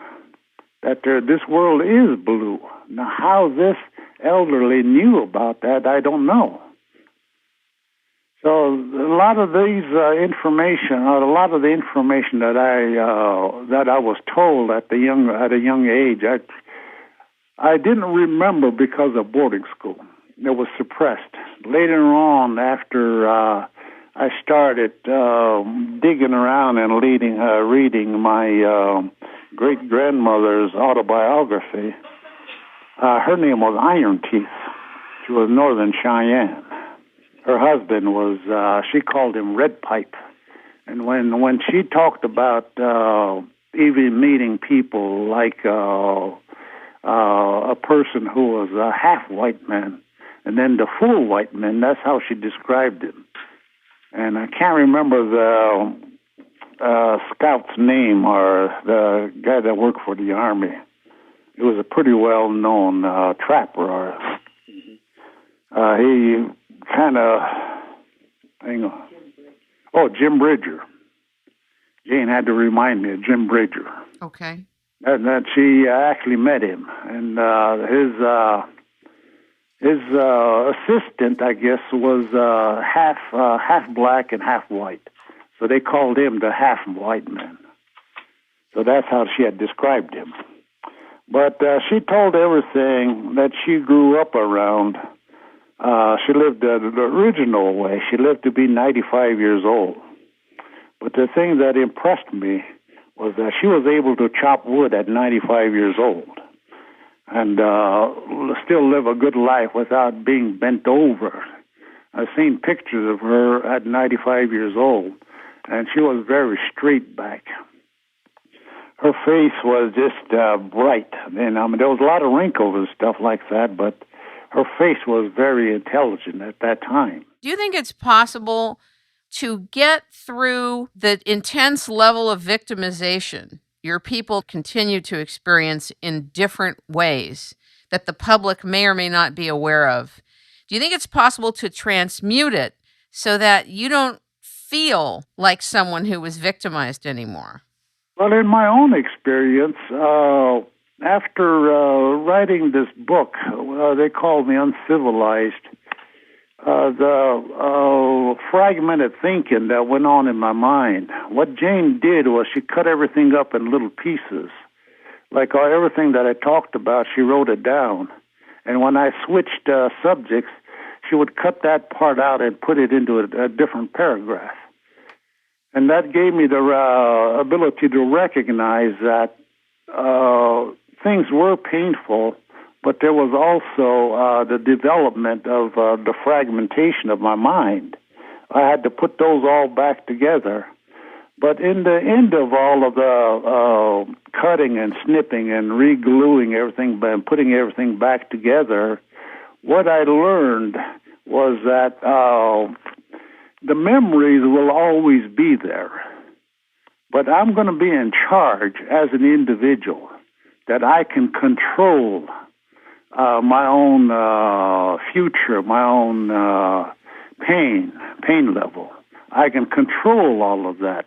that this world is blue. Now, how this elderly knew about that, I don't know. So a lot of these information, or a lot of the information that I was told at a young age, I didn't remember because of boarding school. It was suppressed. Later on, after I started digging around and reading my great-grandmother's autobiography, her name was Iron Teeth. She was Northern Cheyenne. Her husband was, she called him Red Pipe. And when she talked about even meeting people like a person who was a half white man and then the full white man, that's how she described him. And I can't remember the scout's name or the guy that worked for the Army. He was a pretty well-known trapper. He kind of, hang on. Oh, Jim Bridger. Jane had to remind me of Jim Bridger. Okay. That she actually met him, and his assistant, I guess, was half black and half white. So they called him the half white man. So that's how she had described him. But she told everything that she grew up around. She lived the original way. She lived to be 95 years old. But the thing that impressed me was that she was able to chop wood at 95 years old and still live a good life without being bent over. I've seen pictures of her at 95 years old, and she was very straight back. Her face was just bright. And there was a lot of wrinkles and stuff like that, but her face was very intelligent at that time. Do you think it's possible to get through the intense level of victimization your people continue to experience in different ways that the public may or may not be aware of? Do you think it's possible to transmute it so that you don't feel like someone who was victimized anymore? Well, in my own experience, after writing this book, They Called Me Uncivilized, the fragmented thinking that went on in my mind, what Jane did was she cut everything up in little pieces. Like everything that I talked about, she wrote it down. And when I switched subjects, she would cut that part out and put it into a different paragraph. And that gave me the ability to recognize that things were painful, but there was also the development of the fragmentation of my mind. I had to put those all back together. But in the end of all of the cutting and snipping and re-gluing everything and putting everything back together, what I learned was that the memories will always be there, but I'm going to be in charge as an individual, that I can control my own future, my own pain level. I can control all of that.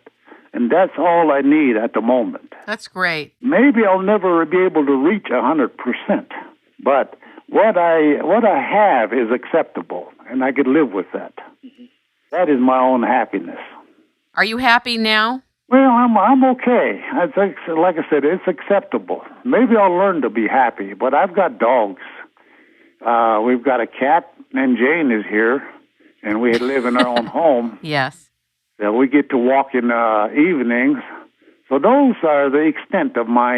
And that's all I need at the moment. That's great. Maybe I'll never be able to reach 100%, but what I have is acceptable, and I could live with that. Mm-hmm. That is my own happiness. Are you happy now? Well, I'm okay. I think, like I said, it's acceptable. Maybe I'll learn to be happy, but I've got dogs. We've got a cat, and Jane is here, and we live in our own home. Yes. We get to walk in evenings. So those are the extent of my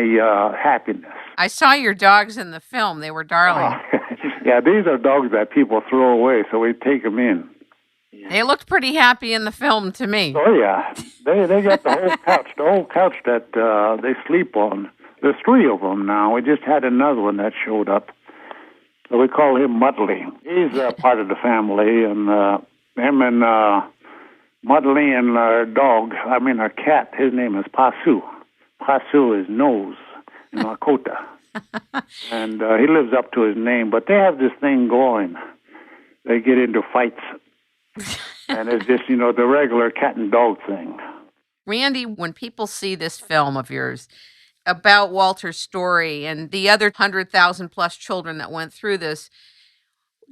happiness. I saw your dogs in the film. They were darling. Yeah, these are dogs that people throw away, so we take them in. They looked pretty happy in the film to me. Oh, yeah. They got the whole couch that they sleep on. There's 3 of them now. We just had another one that showed up. So we call him Mudley. He's part of the family, and him and Mudley and our cat, his name is Pasu. Pasu is nose in Lakota. And he lives up to his name, but they have this thing going. They get into fights. And it's just, the regular cat and dog thing. Randy, when people see this film of yours about Walter's story and the other 100,000 plus children that went through this,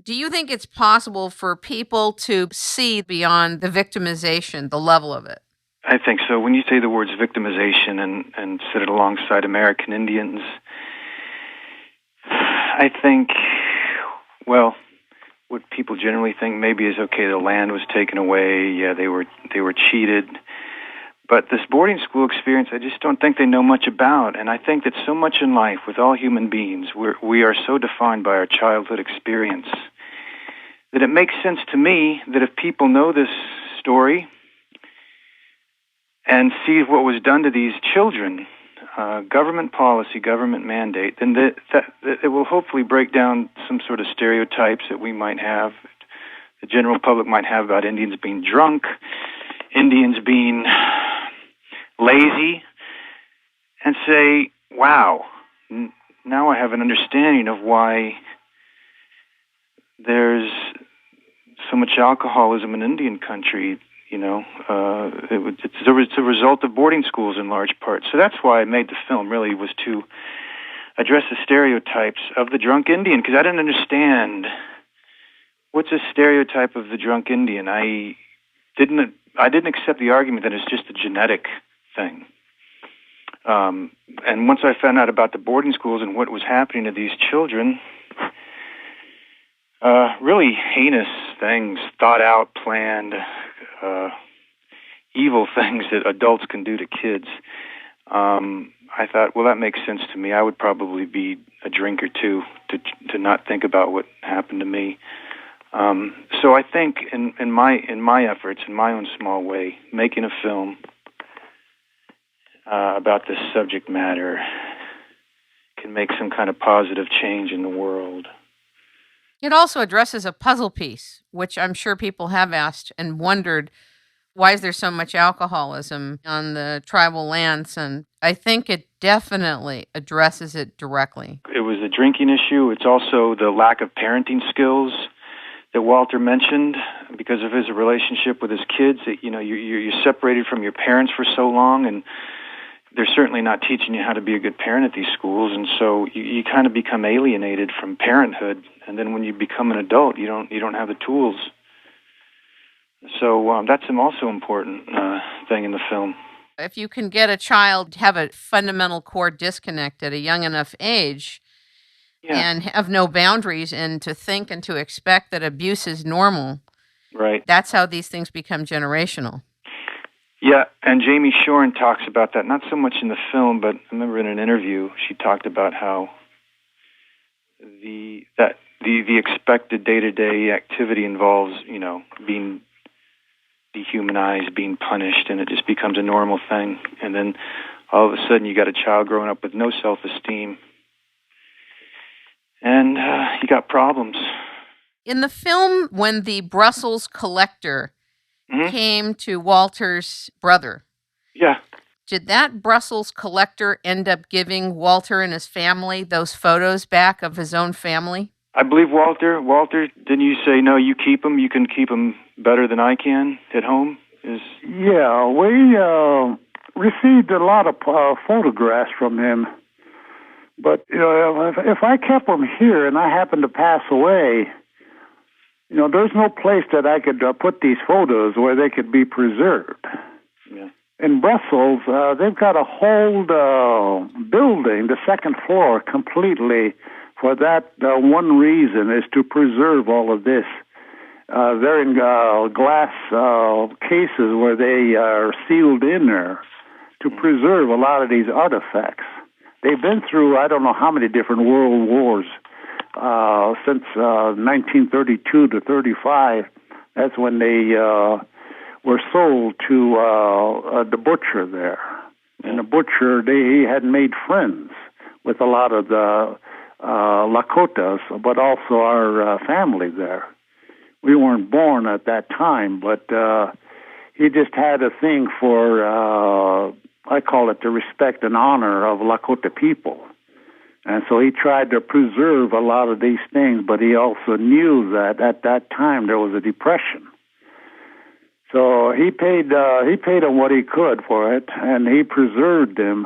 do you think it's possible for people to see beyond the victimization, the level of it? I think so. When you say the words victimization and set it alongside American Indians, I think, well, what people generally think maybe is, okay, the land was taken away, yeah, they were cheated. But this boarding school experience, I just don't think they know much about. And I think that so much in life, with all human beings, we are so defined by our childhood experience that it makes sense to me that if people know this story and see what was done to these children, government policy, government mandate, then that it will hopefully break down some sort of stereotypes that we might have, the general public might have about Indians being drunk, Indians being lazy, and say, wow, now I have an understanding of why there's so much alcoholism in Indian country. It's a result of boarding schools in large part. So that's why I made the film, really, was to address the stereotypes of the drunk Indian, because I didn't understand what's a stereotype of the drunk Indian. I didn't accept the argument that it's just a genetic thing. And once I found out about the boarding schools and what was happening to these children, really heinous things, thought out, planned, evil things that adults can do to kids, I thought, well, that makes sense to me. I would probably be a drinker too, to not think about what happened to me. So I think in my efforts, in my own small way, making a film about this subject matter can make some kind of positive change in the world. It also addresses a puzzle piece, which I'm sure people have asked and wondered, why is there so much alcoholism on the tribal lands? And I think it definitely addresses it directly. It was the drinking issue. It's also the lack of parenting skills that Walter mentioned because of his relationship with his kids. That, you're separated from your parents for so long, and they're certainly not teaching you how to be a good parent at these schools, and so you kind of become alienated from parenthood. And then when you become an adult, you don't have the tools. So that's an also important thing in the film. If you can get a child to have a fundamental core disconnect at a young enough age, and have no boundaries, and to think and to expect that abuse is normal, right? That's how these things become generational. Yeah, and Jamie Shorn talks about that, not so much in the film, but I remember in an interview she talked about how the expected day-to-day activity involves, being dehumanized, being punished, and it just becomes a normal thing. And then all of a sudden you got a child growing up with no self-esteem, and you got problems. In the film, when the Brussels collector came to Walter's brother, Did that Brussels collector end up giving Walter and his family those photos back of his own family? I believe Walter, didn't you say, no, you keep them, you can keep them better than I can at home? Yeah, we received a lot of photographs from him. But, if I kept them here and I happened to pass away, there's no place that I could put these photos where they could be preserved. Yeah. In Brussels, they've got a whole building, the second floor, completely for that one reason, is to preserve all of this. They're in glass cases where they are sealed in there to preserve a lot of these artifacts. They've been through, I don't know how many different world wars since 1932 to 35. That's when they were sold to the butcher there. And the butcher, he had made friends with a lot of the Lakotas, but also our family there. We weren't born at that time, but he just had a thing for, I call it the respect and honor of Lakota people. And so he tried to preserve a lot of these things, but he also knew that at that time there was a depression. So he paid him what he could for it, and he preserved them.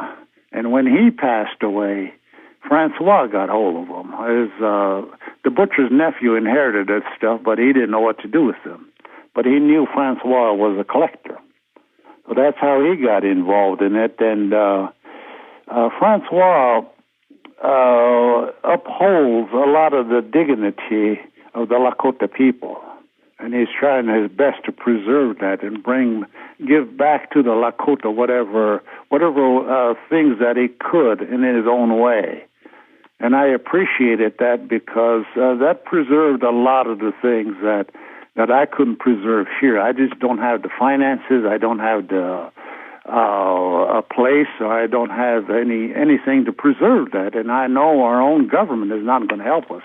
And when he passed away, Francois got hold of them. The butcher's nephew inherited that stuff, but he didn't know what to do with them. But he knew Francois was a collector. So that's how he got involved in it. And Francois upholds a lot of the dignity of the Lakota people. And he's trying his best to preserve that and give back to the Lakota whatever things that he could in his own way. And I appreciated that because that preserved a lot of the things that I couldn't preserve here. I just don't have the finances. I don't have a place. Or I don't have anything to preserve that. And I know our own government is not going to help us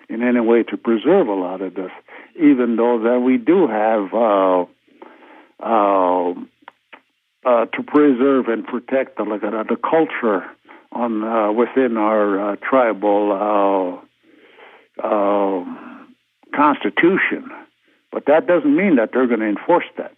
in any way to preserve a lot of this, even though that we do have to preserve and protect the culture within our tribal constitution. But that doesn't mean that they're going to enforce that.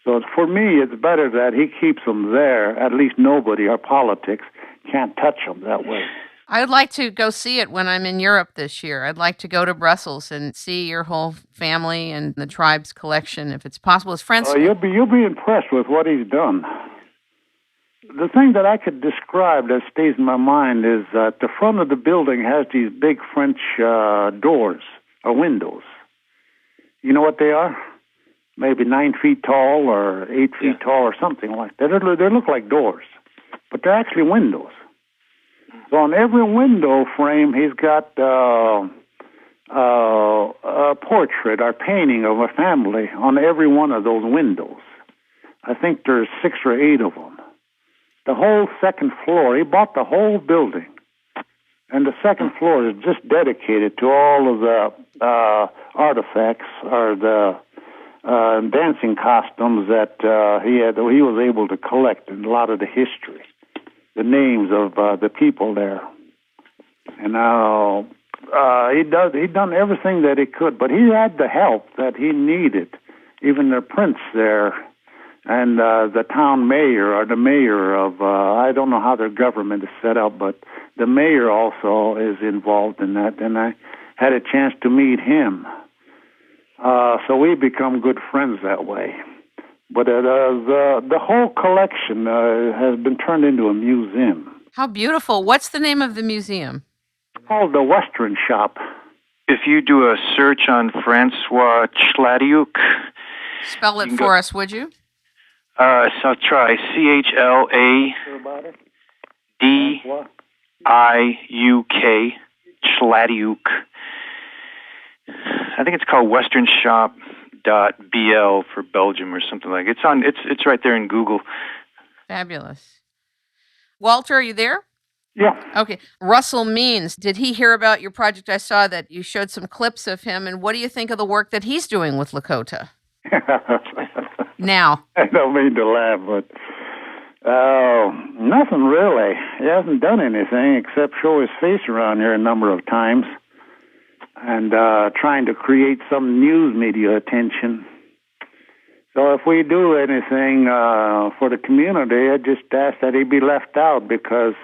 So for me, it's better that he keeps them there. At least nobody, our politics, can't touch them that way. I would like to go see it when I'm in Europe this year. I'd like to go to Brussels and see your whole family and the tribe's collection, if it's possible. His friends. You'll be impressed with what he's done. The thing that I could describe that stays in my mind is that the front of the building has these big French doors or windows. You know what they are? Maybe 9 feet tall or 8 feet tall or something like that. They look like doors, but they're actually windows. So on every window frame, he's got a portrait or painting of a family on every one of those windows. I think there's 6 or 8 of them. The whole second floor, he bought the whole building. And the second floor is just dedicated to all of the artifacts or the dancing costumes that he was able to collect, and a lot of the history, the names of the people there. And he'd done everything that he could, but he had the help that he needed. Even the prince there and the town mayor or the mayor of, I don't know how their government is set up, but the mayor also is involved in that, and I had a chance to meet him. So we become good friends that way. But the whole collection has been turned into a museum. How beautiful. What's the name of the museum? It's called the Western Shop. If you do a search on Francois Chladiuk... Spell it for us, would you? So I'll try. CHLADIUK, Chladiuk. I think it's called westernshop.bl for Belgium or something like it. It's right there in Google. Fabulous. Walter, are you there? Yeah. Okay. Russell Means, did he hear about your project? I saw that you showed some clips of him, and what do you think of the work that he's doing with Lakota? Now. I don't mean to laugh, but Nothing really. He hasn't done anything except show his face around here a number of times and trying to create some news media attention. So if we do anything for the community, I just ask that he be left out because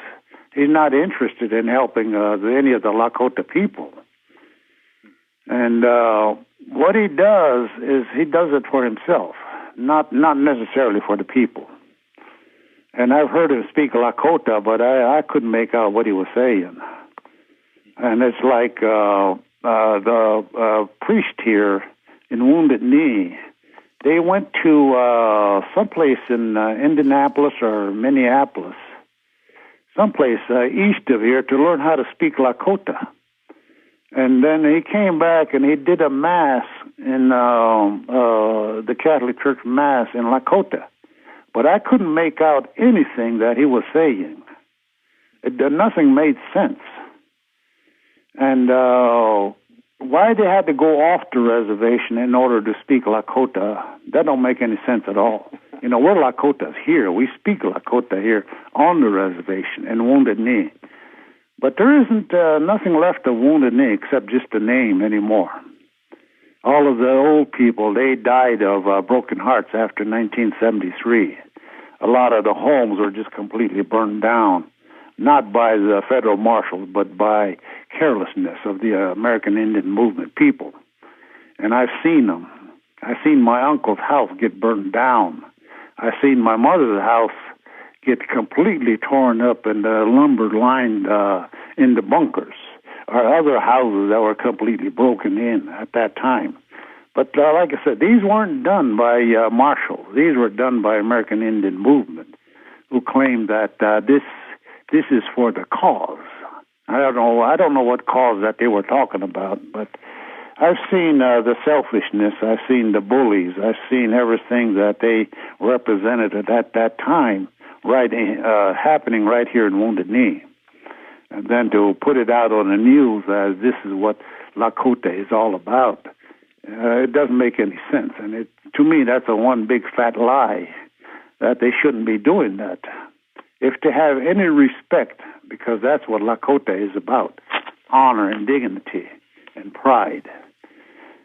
he's not interested in helping any of the Lakota people. And what he does is he does it for himself, not necessarily for the people. And I've heard him speak Lakota, but I couldn't make out what he was saying. And it's like the priest here in Wounded Knee, they went to someplace in Indianapolis or Minneapolis, someplace east of here to learn how to speak Lakota. And then he came back and he did a mass in the Catholic Church Mass in Lakota. But I couldn't make out anything that he was saying. Nothing made sense. And why they had to go off the reservation in order to speak Lakota, that don't make any sense at all. You know, we're Lakotas here. We speak Lakota here on the reservation in Wounded Knee. But there isn't nothing left of Wounded Knee except just the name anymore. All of the old people, they died of broken hearts after 1973. A lot of the homes were just completely burned down, not by the federal marshals, but by carelessness of the American Indian movement people. And I've seen them. I've seen my uncle's house get burned down. I've seen my mother's house get completely torn up and lumber lined in the bunkers, or other houses that were completely broken in at that time. But like I said, these weren't done by marshals. These were done by American Indian movement, who claimed that this is for the cause. I don't know what cause that they were talking about, but I've seen the selfishness. I've seen the bullies. I've seen everything that they represented at that time, happening right here in Wounded Knee. And then to put it out on the news as this is what Lakota is all about, it doesn't make any sense. And to me, that's a one big fat lie, that they shouldn't be doing that. If to have any respect, because that's what Lakota is about, honor and dignity and pride.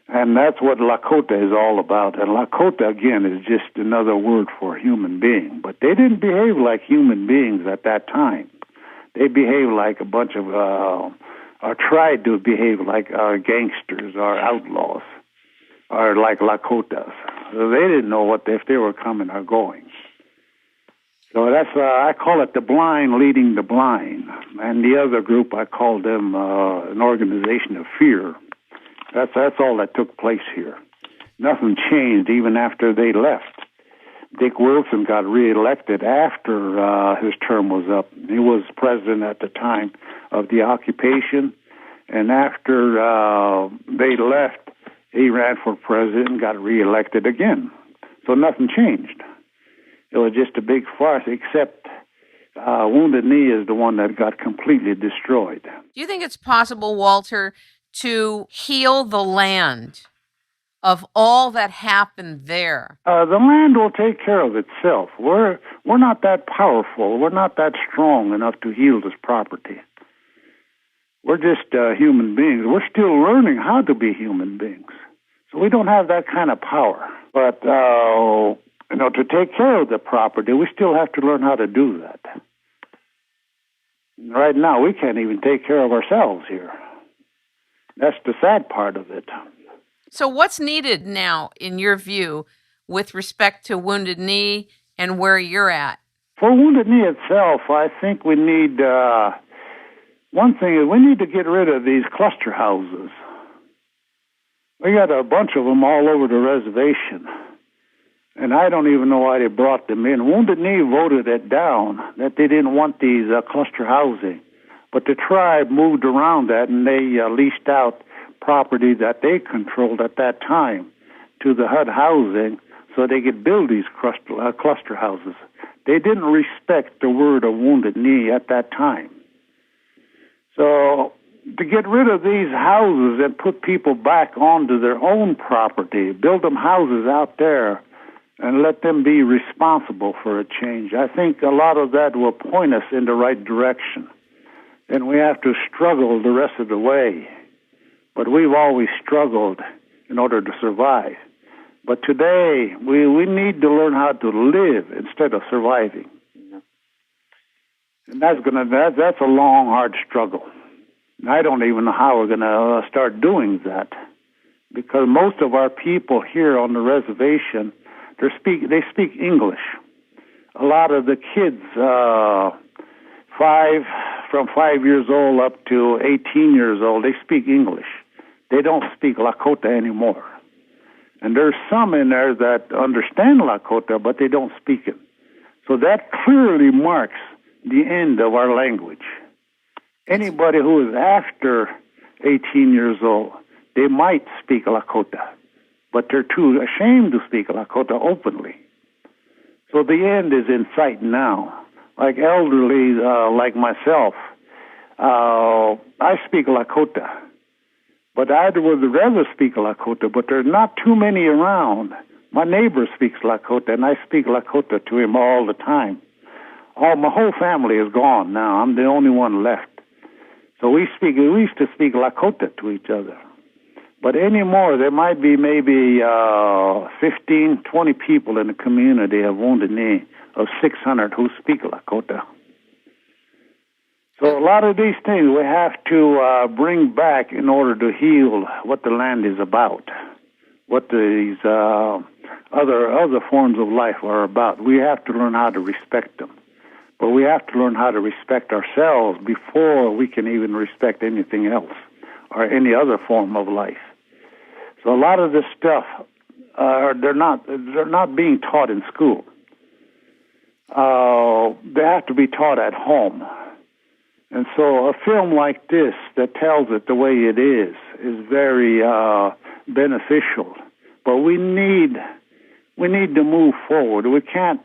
And that's what Lakota is all about. And Lakota, again, is just another word for human being. But they didn't behave like human beings at that time. They behaved like a bunch of, or tried to behave like gangsters or outlaws, or like Lakotas. So they didn't know if they were coming or going. So that's, I call it the blind leading the blind. And the other group, I call them an organization of fear. That's all that took place here. Nothing changed even after they left. Dick Wilson got reelected after his term was up. He was president at the time of the occupation. And after they left, he ran for president and got reelected again. So nothing changed. It was just a big farce, except Wounded Knee is the one that got completely destroyed. Do you think it's possible, Walter, to heal the land of all that happened there? The land will take care of itself. We're not that powerful. We're not that strong enough to heal this property. We're just human beings. We're still learning how to be human beings. So we don't have that kind of power. But, to take care of the property, we still have to learn how to do that. Right now, we can't even take care of ourselves here. That's the sad part of it. So what's needed now, in your view, with respect to Wounded Knee and where you're at? For Wounded Knee itself, I think we need, one thing is we need to get rid of these cluster houses. We got a bunch of them all over the reservation. And I don't even know why they brought them in. Wounded Knee voted it down, that they didn't want these cluster housing. But the tribe moved around that, and they leased out property that they controlled at that time to the HUD housing so they could build these cluster houses. They didn't respect the word of Wounded Knee at that time. So to get rid of these houses and put people back onto their own property, build them houses out there, and let them be responsible for a change. I think a lot of that will point us in the right direction. And we have to struggle the rest of the way. But we've always struggled in order to survive. But today, we need to learn how to live instead of surviving. And that's a long, hard struggle. And I don't even know how we're going to start doing that, because most of our people here on the reservation, they speak English. A lot of the kids, from 5 years old up to 18 years old, they speak English. They don't speak Lakota anymore. And there's some in there that understand Lakota, but they don't speak it. So that clearly marks the end of our language. Anybody who is after 18 years old, they might speak Lakota, but they're too ashamed to speak Lakota openly. So the end is in sight now. Like elderly, like myself, I speak Lakota, but I would rather speak Lakota, but there's not too many around. My neighbor speaks Lakota, and I speak Lakota to him all the time. My whole family is gone now. I'm the only one left. So we used to speak Lakota to each other. But anymore, there might be maybe 15, 20 people in the community of Wounded Knee of 600 who speak Lakota. So a lot of these things we have to bring back in order to heal what the land is about, what these other forms of life are about. We have to learn how to respect them. But we have to learn how to respect ourselves before we can even respect anything else or any other form of life. So a lot of this stuff, they're not being taught in school. They have to be taught at home. And so a film like this that tells it the way it is very beneficial. But we need to move forward. We can't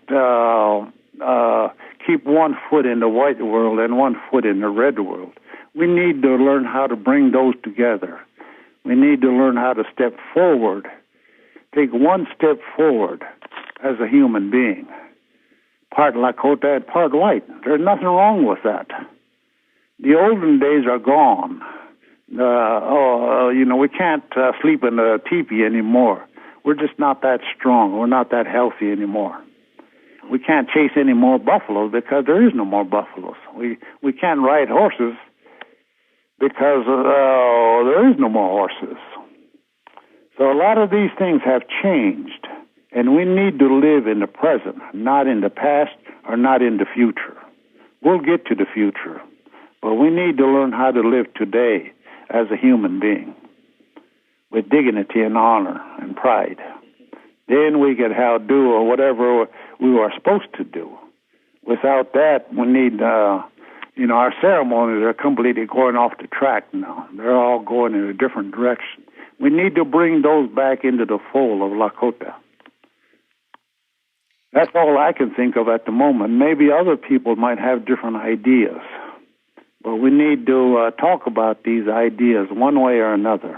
keep one foot in the white world and one foot in the red world. We need to learn how to bring those together. We need to learn how to step forward, take one step forward as a human being. Part Lakota and part white. There's nothing wrong with that. The olden days are gone. We can't sleep in a teepee anymore. We're just not that strong. We're not that healthy anymore. We can't chase any more buffaloes because there is no more buffaloes. We can't ride horses because there is no more horses. So a lot of these things have changed, and we need to live in the present, not in the past or not in the future. We'll get to the future, but we need to learn how to live today as a human being with dignity and honor and pride. Then we can do or whatever we are supposed to do. Without that, we need, our ceremonies are completely going off the track now. They're all going in a different direction. We need to bring those back into the fold of Lakota. That's all I can think of at the moment. Maybe other people might have different ideas. But we need to talk about these ideas one way or another.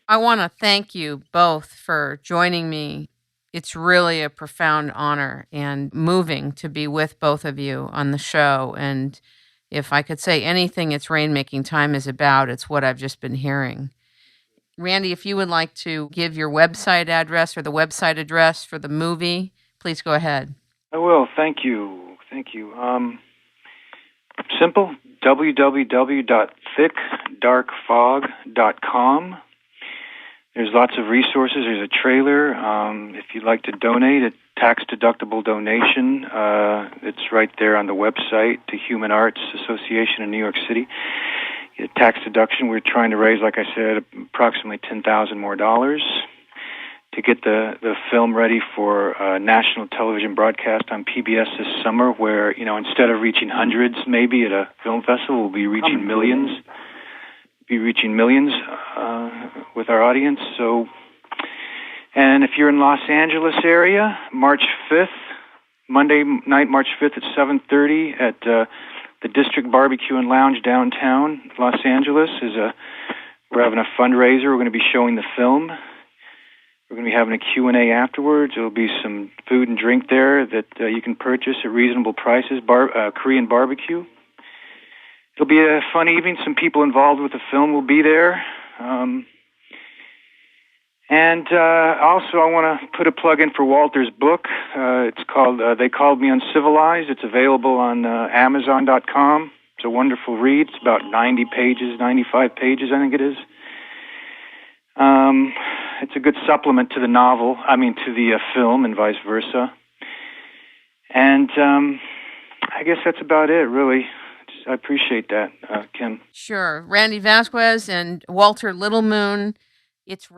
I want to thank you both for joining me. It's really a profound honor and moving to be with both of you on the show. And if I could say anything it's Rainmaking Time is about, it's what I've just been hearing. Randy, if you would like to give your website address or the website address for the movie, please go ahead. I will. Thank you. Simple, www.thickdarkfog.com. There's lots of resources. There's a trailer. If you'd like to donate, a tax-deductible donation, it's right there on the website, the Human Arts Association in New York City. A tax deduction. We're trying to raise, like I said, approximately $10,000 more to get the film ready for national television broadcast on PBS this summer, where, instead of reaching hundreds maybe at a film festival, we'll be reaching millions. With our audience. So, and if you're in Los Angeles area, March 5th, Monday night, March 5th at 7:30 at the District Barbecue and Lounge downtown Los Angeles we're having a fundraiser. We're going to be showing the film. We're going to be having a Q&A afterwards. There will be some food and drink there that you can purchase at reasonable prices, Korean barbecue. It'll be a fun evening. Some people involved with the film will be there. Also, I want to put a plug in for Walter's book. It's called They Called Me Uncivilized. It's available on Amazon.com. It's a wonderful read. It's about 90 pages, 95 pages, I think it is. It's a good supplement to the to the film and vice versa. And I guess that's about it, really. I appreciate that, Kim. Sure. Randy Vasquez and Walter Littlemoon. It's